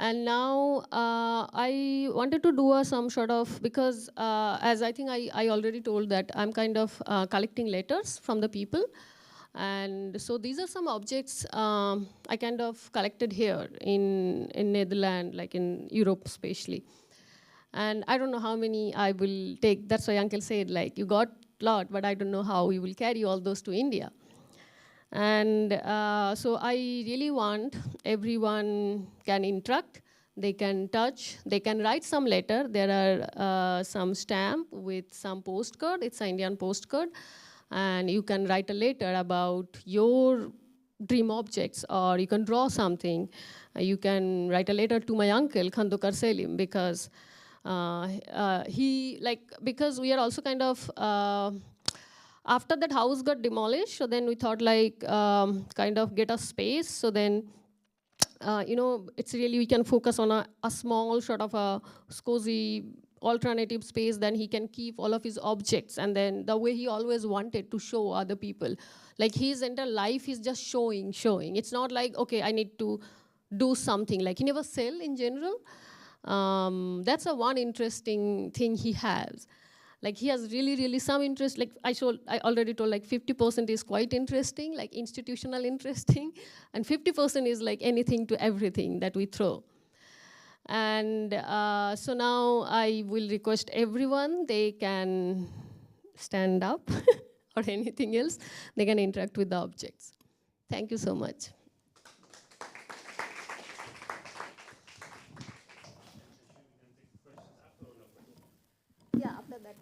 And now I wanted to do some sort of, because as I think I already told that I'm kind of collecting letters from the people. And so these are some objects I kind of collected here in Netherlands, like in Europe especially. And I don't know how many I will take. That's why Uncle said, like, you got a lot, but I don't know how you will carry all those to India. And so I really want everyone can interact, they can touch, they can write some letter. There are some stamp with some postcard. It's an Indian postcard. And you can write a letter about your dream objects, or you can draw something. You can write a letter to my uncle, Khandakar Selim, because because we are also kind of, after that house got demolished, so then we thought like kind of get a space. So then, it's really, we can focus on a small sort of a cozy alternative space. Then he can keep all of his objects. And then the way he always wanted to show other people, like his entire life is just showing. It's not like, okay, I need to do something. Like he never sell in general. That's one interesting thing he has. Like he has really some interest. Like I already told, like 50% is quite interesting, like institutional interesting, and 50% is like anything to everything that we throw. And so now I will request everyone, they can stand up or anything else. They can interact with the objects. Thank you so much. Yeah, after that.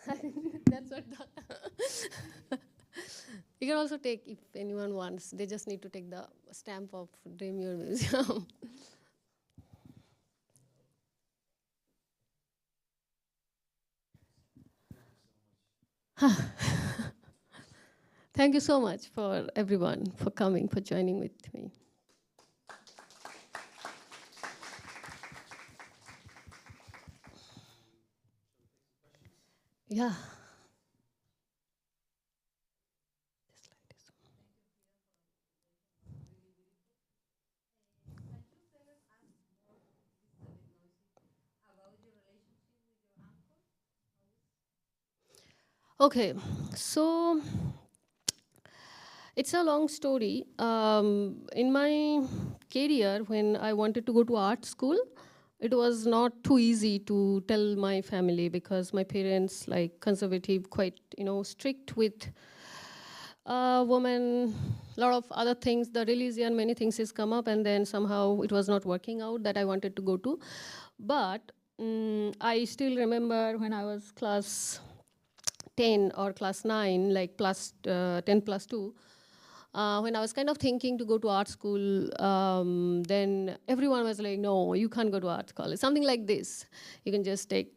That's what. You can also take, if anyone wants, they just need to take the stamp of Dream Your Museum. Thank you so much for everyone for coming, for joining with me. Yeah. Okay, so it's a long story. In my career, when I wanted to go to art school, it was not too easy to tell my family because my parents, like conservative, quite strict with women, a lot of other things, the religion, many things has come up, and then somehow it was not working out that I wanted to go to. But I still remember when I was class 10 or class 9, like plus 10 plus 2, when I was kind of thinking to go to art school, then everyone was like, no, you can't go to art college, something like this. You can just take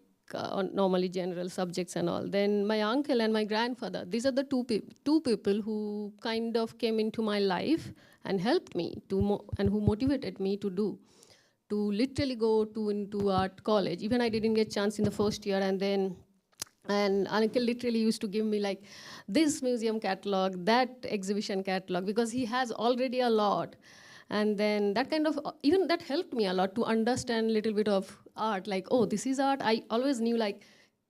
normally general subjects and all. Then my uncle and my grandfather, these are the two people who kind of came into my life and helped me to and who motivated me to literally go into art college. Even I didn't get chance in the first year, and uncle literally used to give me like this museum catalog, that exhibition catalog, because he has already a lot. And then that kind of, even that helped me a lot to understand a little bit of art, like, oh, this is art. I always knew like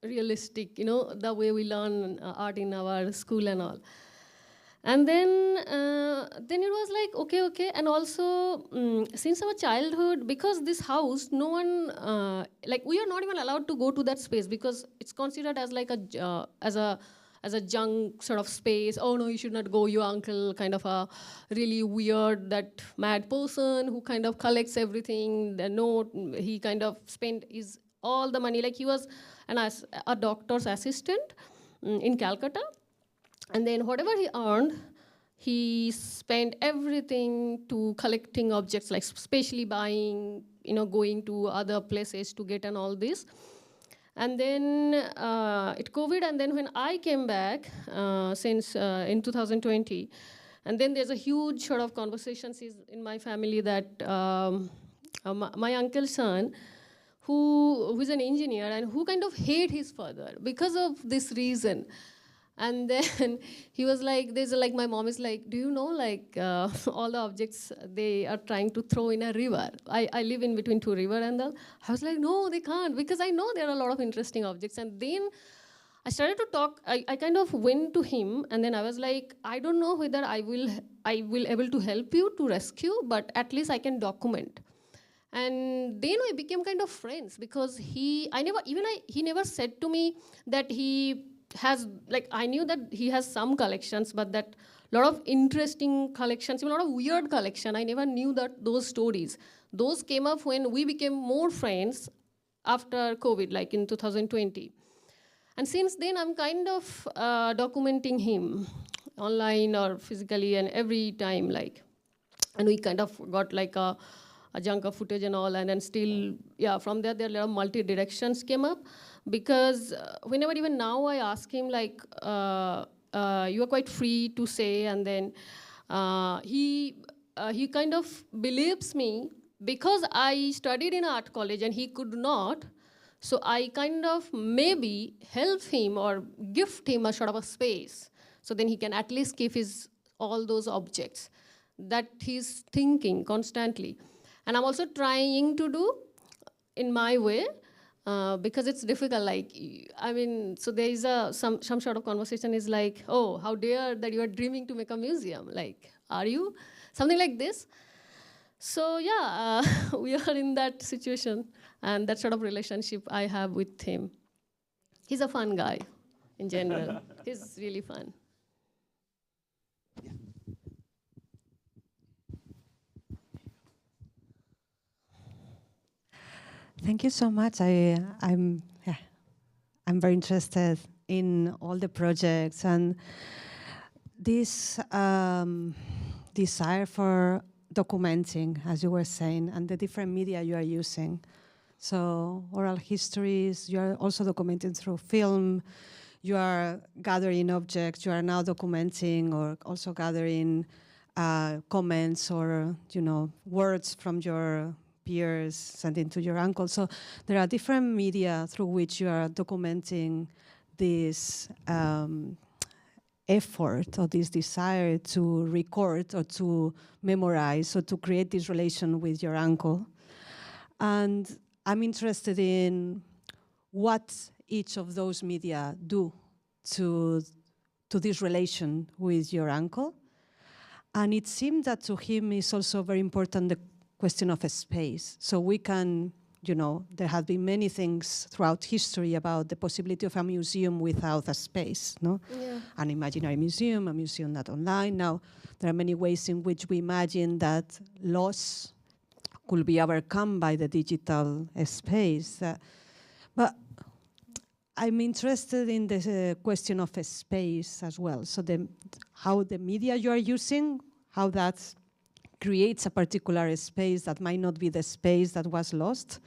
realistic, the way we learn art in our school and all. And then it was like, okay. And also, since our childhood, because this house, no one, like we are not even allowed to go to that space because it's considered as like as a junk sort of space. Oh no, you should not go, your uncle kind of a really weird, that mad person who kind of collects everything. He kind of spent all the money, like he was a doctor's assistant in Calcutta. And then whatever he earned, he spent everything to collecting objects, like especially buying, going to other places to get and all this. And then it COVID, and then when I came back, since in 2020, and then there's a huge sort of conversations in my family that my uncle's son, who is an engineer and who kind of hate his father because of this reason. And then he was like, my mom is like, do you know, like all the objects they are trying to throw in a river. I live in between two rivers, and I was like, no, they can't, because I know there are a lot of interesting objects. And then I started to talk, I kind of went to him, and then I was like, I don't know whether I will able to help you to rescue, but at least I can document. And then we became kind of friends, because he never said to me that he has, like, I knew that he has some collections, but that lot of interesting collections, even a lot of weird collection, I never knew that those stories. Those came up when we became more friends after COVID, like in 2020. And since then, I'm kind of documenting him online or physically, and every time, like, and we kind of got like a chunk of footage and all, and then still, yeah, from there are multi-directions came up, because whenever, even now, I ask him, like, you are quite free to say, and then he kind of believes me, because I studied in art college and he could not, so I kind of maybe help him or gift him a sort of a space, so then he can at least keep all those objects that he's thinking constantly. And I'm also trying to do in my way, because it's difficult. Like, I mean, so there is some sort of conversation is like, oh, how dare that you are dreaming to make a museum? Like, are you? Something like this. So yeah, we are in that situation, and that sort of relationship I have with him. He's a fun guy in general. He's really fun. Thank you so much. I'm very interested in all the projects, and this desire for documenting, as you were saying, and the different media you are using. So oral histories, you are also documenting through film, you are gathering objects, you are now documenting or also gathering comments or words from your peers, sending to your uncle. So there are different media through which you are documenting this effort or this desire to record or to memorize or to create this relation with your uncle. And I'm interested in what each of those media do to this relation with your uncle. And it seemed that to him is also very important the question of a space. So we can, there have been many things throughout history about the possibility of a museum without a space, no? Yeah. An imaginary museum, a museum not online. Now, there are many ways in which we imagine that loss could be overcome by the digital space. But I'm interested in the question of a space as well. So how the media you are using, how that creates a particular space that might not be the space that was lost,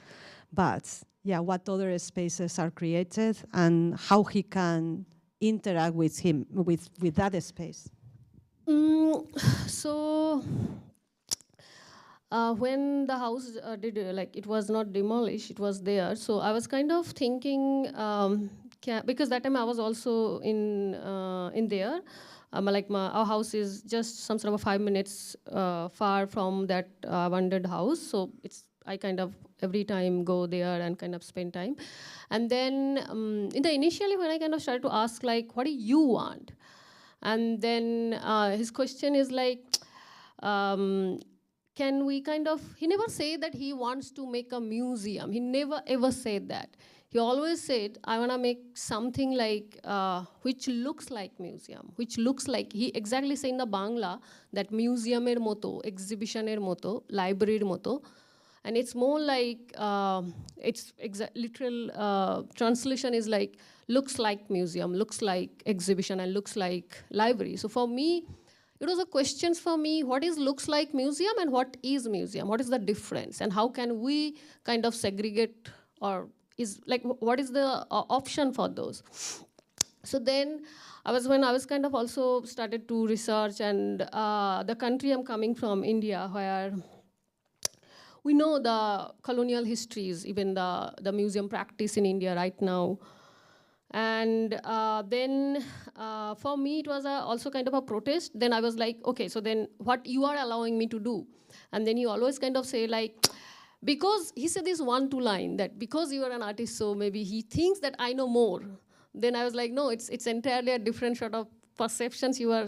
but yeah, what other spaces are created and how he can interact with him, with that space. So when the house it was not demolished, it was there. So I was kind of thinking, because that time I was also in there. Our house is just some sort of 5 minutes far from that abandoned house. So I kind of every time go there and kind of spend time. And then initially when I kind of started to ask what do you want? And then his question is can we he never said that he wants to make a museum. He never ever said that. He always said, I want to make something which looks like museum, which looks like, he exactly said in the Bangla that museum er moto, exhibition er moto, library er moto. And it's more literal translation is looks like museum, looks like exhibition, and looks like library. So for me, it was a question for me, what is looks like museum and what is museum? What is the difference? And how can we kind of segregate, or what is the option for those? So then when I was kind of also started to research, and the country I'm coming from, India, where we know the colonial histories, even the museum practice in India right now. And then for me, it was also kind of a protest. Then I was like, okay, so then what you are allowing me to do? And then he always kind of say because he said this 1-2 line that because you are an artist, so maybe he thinks that I know more. Then I was like, no, it's entirely a different sort of perceptions you are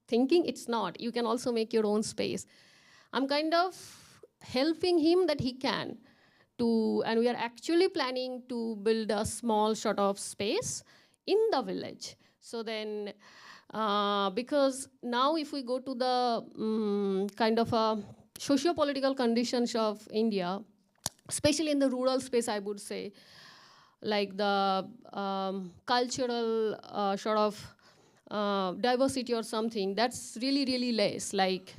thinking. It's not. You can also make your own space. I'm kind of helping him that he can. And we are actually planning to build a small sort of space in the village. So then, because now if we go to the kind of socio-political conditions of India, especially in the rural space, I would say, the cultural sort of diversity or something, that's really, really less.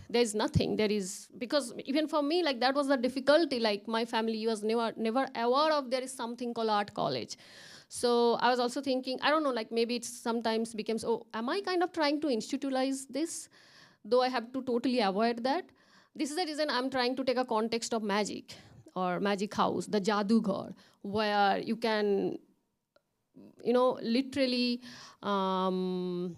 There's nothing. Because even for me, that was the difficulty. My family was never aware of there is something called art college. So I was also thinking, I don't know, maybe it sometimes becomes, oh, am I kind of trying to institutionalize this? Though I have to totally avoid that. This is the reason I'm trying to take a context of magic or magic house, the Jadughar, where you can, literally go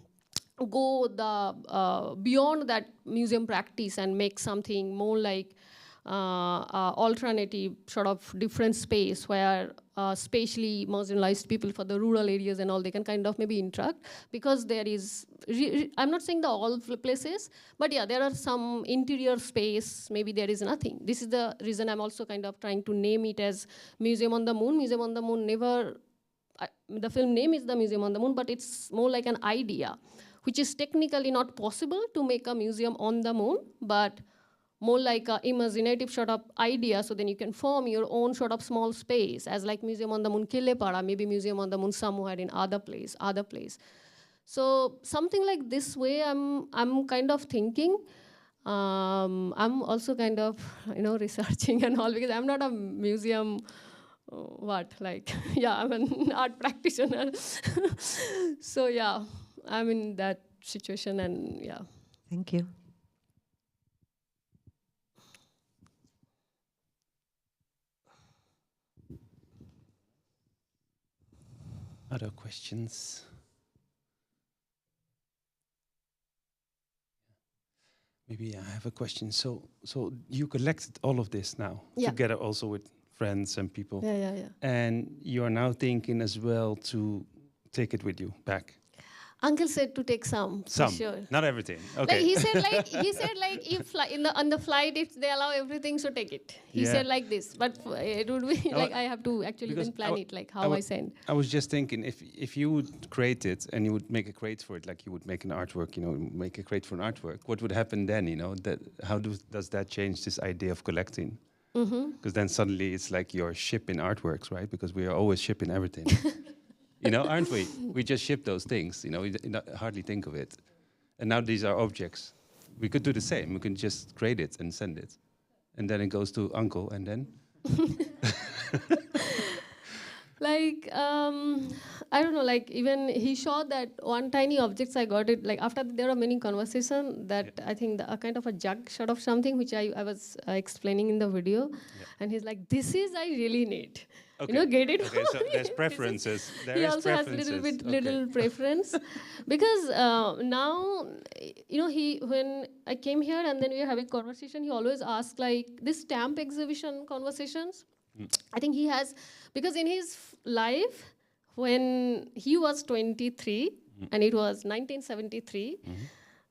beyond that museum practice and make something more alternative sort of different space where spatially marginalized people for the rural areas and all, they can kind of maybe interact, because there is, I'm not saying all places, but yeah, there are some interior space, maybe there is nothing. This is the reason I'm also kind of trying to name it as Museum on the Moon. Museum on the Moon never, the film name is the Museum on the Moon, but it's more like an idea, which is technically not possible to make a museum on the moon, but more like a imaginative sort of idea, so then you can form your own sort of small space, as like Museum on the Moon Kilepara, maybe Museum on the Moon somewhere in other place. So something like this way I'm kind of thinking. I'm also kind of, researching and all, because I'm not a museum, yeah, I'm an art practitioner. So yeah, I'm in that situation, and yeah. Thank you. Other questions? Maybe I have a question. So you collected all of this now, together also with friends and people. Yeah. And you are now thinking as well to take it with you back. Uncle said to take some, for sure. Not everything. Okay. Like he said if on the flight, if they allow everything, so take it. He said like this, but it would be like I have to actually then plan it, like how I send. I was just thinking, if you would create it and you would make a crate for it, like you would make an artwork, make a crate for an artwork, what would happen then? How does that change this idea of collecting? Because then suddenly it's like you're shipping artworks, right? Because we are always shipping everything. Aren't we? We just ship those things, we hardly think of it. And now these are objects. We could do the same. We can just create it and send it. And then it goes to Uncle, and then? I don't know, even he showed that one tiny objects I got it, after there are many conversations that I think a kind of a jug sort of something, which I was explaining in the video. Yeah. And he's like, this is I really need. Okay. Get it? Okay, so there's preferences. He also has little preference. Because now, when I came here and then we were having conversation, he always asks this stamp exhibition conversations. I think he has, because in his life, when he was 23, and it was 1973,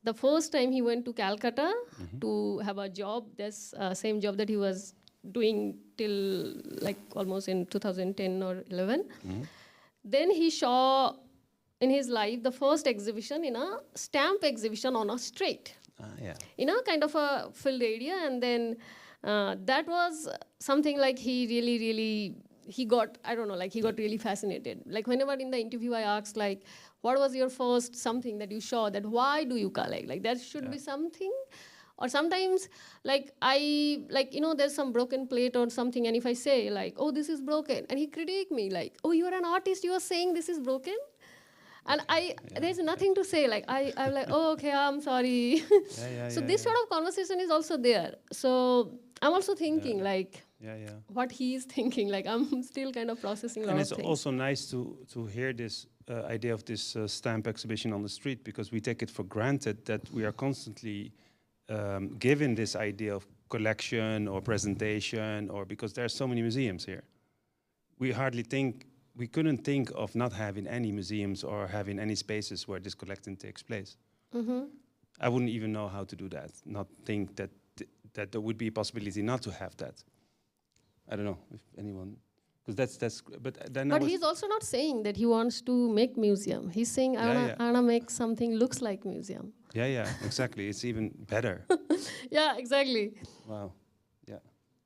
the first time he went to Calcutta to have a job, this same job that he was doing till almost in 2010 or 11. Then he saw in his life the first exhibition in a stamp exhibition on a street. In a kind of a filled area, and then that was something he really he got really fascinated. Whenever in the interview I asked what was your first something that you saw, that why do you collect? There should be something. Or sometimes, there's some broken plate or something, and if I say, oh, this is broken, and he critique me, oh, you are an artist, you are saying this is broken? And there's nothing to say, I'm like, oh, okay, I'm sorry. So this sort of conversation is also there. So I'm also thinking, what he is thinking, I'm still kind of processing a lot of things. And it's also nice to hear this idea of this stamp exhibition on the street, because we take it for granted that we are constantly given this idea of collection or presentation, or because there are so many museums here. We couldn't think of not having any museums or having any spaces where this collecting takes place. I wouldn't even know how to do that, not think that there would be a possibility not to have that. I don't know if anyone, because but he's also not saying that he wants to make museum. He's saying, I wanna make something looks like museum. Yeah, exactly. It's even better. Yeah, exactly. Wow. Yeah,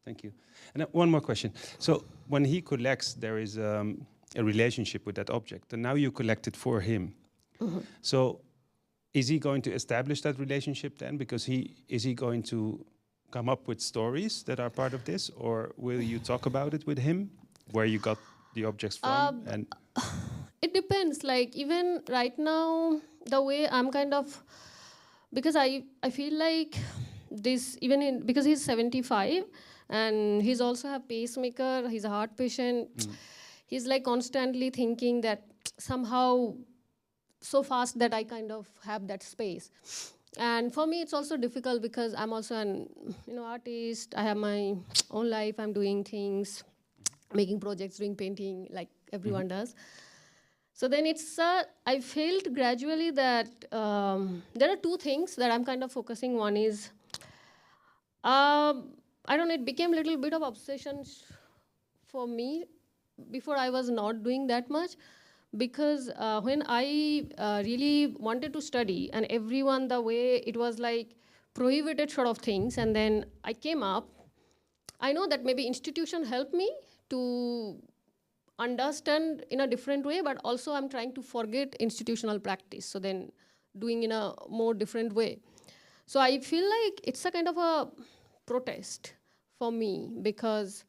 thank you. And one more question. So when he collects, there is a relationship with that object, and now you collect it for him. So is he going to establish that relationship then? Because is he going to come up with stories that are part of this, or will you talk about it with him, where you got the objects from? It depends. Even right now, the way I'm kind of, because I feel this, because he's 75 and he's also a pacemaker, he's a heart patient. He's constantly thinking that somehow so fast that I kind of have that space. And for me, it's also difficult because I'm also an artist. I have my own life. I'm doing things, making projects, doing painting like everyone does. So then I felt gradually that there are two things that I'm kind of focusing. One is, I don't know, it became a little bit of obsession for me. Before I was not doing that much, because when I really wanted to study, and everyone, the way it was prohibited sort of things, and then I came up. I know that maybe institution helped me to understand in a different way, but also I'm trying to forget institutional practice, so then doing in a more different way. So I feel like it's a kind of a protest for me, because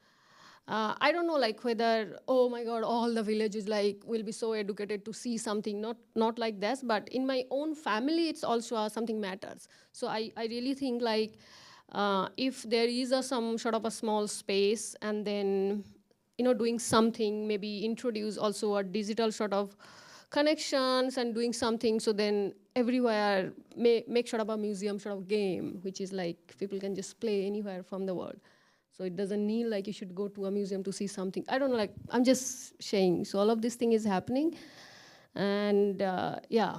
I don't know, like whether, oh my God, all the villages like will be so educated to see something, not like this, but in my own family, it's also something matters. So I really think like if there is some sort of a small space, and then doing something, maybe introduce also a digital sort of connections and doing something, so then everywhere make sort of a museum sort of game, which is like people can just play anywhere from the world. So it doesn't need like you should go to a museum to see something. I don't know, like I'm just saying. So all of this thing is happening, and yeah.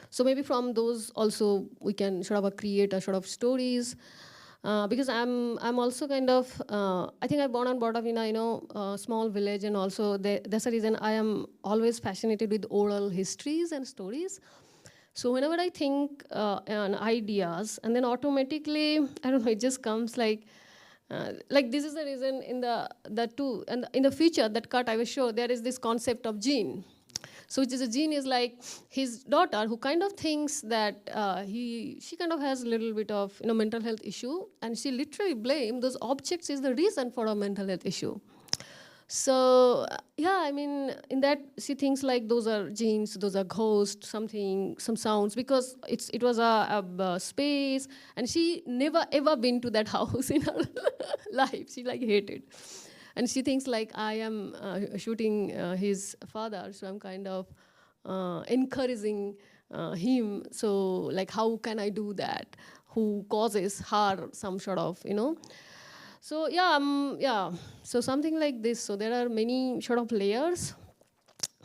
So maybe from those also we can sort of create a sort of stories. Because I'm also kind of, I think I'm born and brought up in a small village, and also that's the reason I am always fascinated with oral histories and stories. So whenever I think on ideas, and then automatically, I don't know, it just comes like this is the reason in in the feature that cut I will show, there is this concept of gene. So which is a gene is like his daughter, who kind of thinks that she kind of has a little bit of mental health issue, and she literally blames those objects is the reason for a mental health issue. So yeah, I mean, in that she thinks like those are genes, those are ghosts, some sounds, because it was a space, and she never ever been to that house in her life. She like hated. And she thinks like I am shooting his father, so I'm kind of encouraging him. So like, how can I do that? Who causes her some sort of, So yeah, yeah. So something like this. So there are many sort of layers.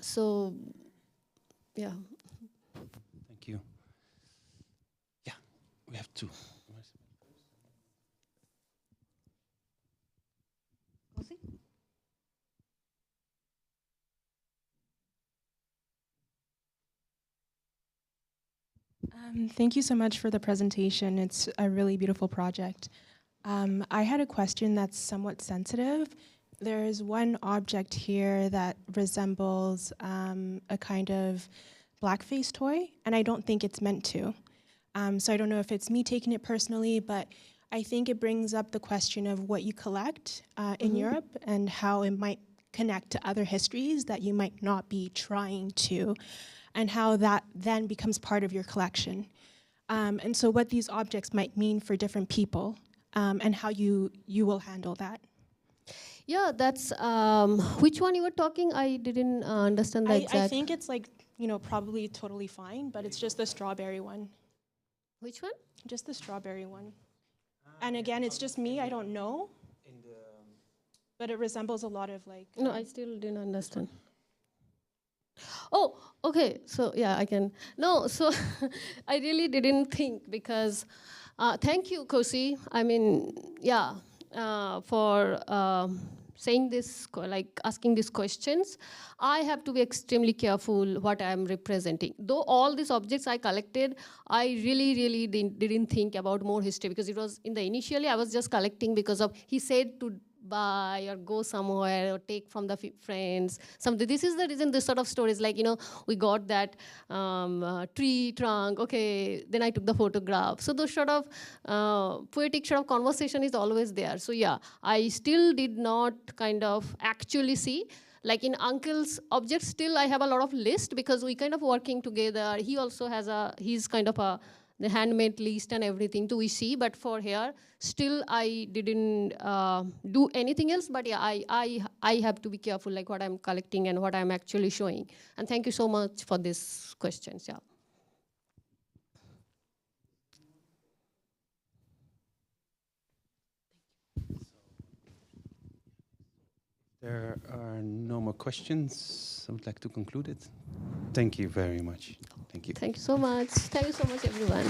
So yeah. Thank you. Yeah, we have two. Thank you so much for the presentation. It's a really beautiful project. I had a question that's somewhat sensitive. There's one object here that resembles a kind of blackface toy, and I don't think it's meant to. So I don't know if it's me taking it personally, but I think it brings up the question of what you collect in Europe and how it might connect to other histories that you might not be trying to, and how that then becomes part of your collection. And so what these objects might mean for different people, and how you will handle that. Yeah, that's, which one you were talking? I didn't understand the exact. I think it's like, probably totally fine, but it's just the strawberry one. Which one? Just the strawberry one. And again, it's just me, I don't know. But it resembles a lot of like... No, I still didn't understand. Oh, okay, so yeah, I can. No, so I really didn't think, because thank you, Kosi. I mean, yeah, for saying this, like asking these questions. I have to be extremely careful what I am representing. Though all these objects I collected, I really didn't think about more history, because it was in the initially I was just collecting because of, he said to buy or go somewhere or take from the friends. This is the reason this sort of stories, like, we got that tree trunk, okay, then I took the photograph. So those sort of poetic sort of conversation is always there. So yeah, I still did not kind of actually see. Like in Uncle's objects, still I have a lot of list, because we kind of working together. He also has he's kind of the handmade list and everything to we see, but for here, still I didn't do anything else, but yeah, I have to be careful like what I'm collecting and what I'm actually showing. And thank you so much for these questions, yeah. There are no more questions. I would like to conclude it. Thank you very much. Thank you. Thank you so much. Thank you so much, everyone.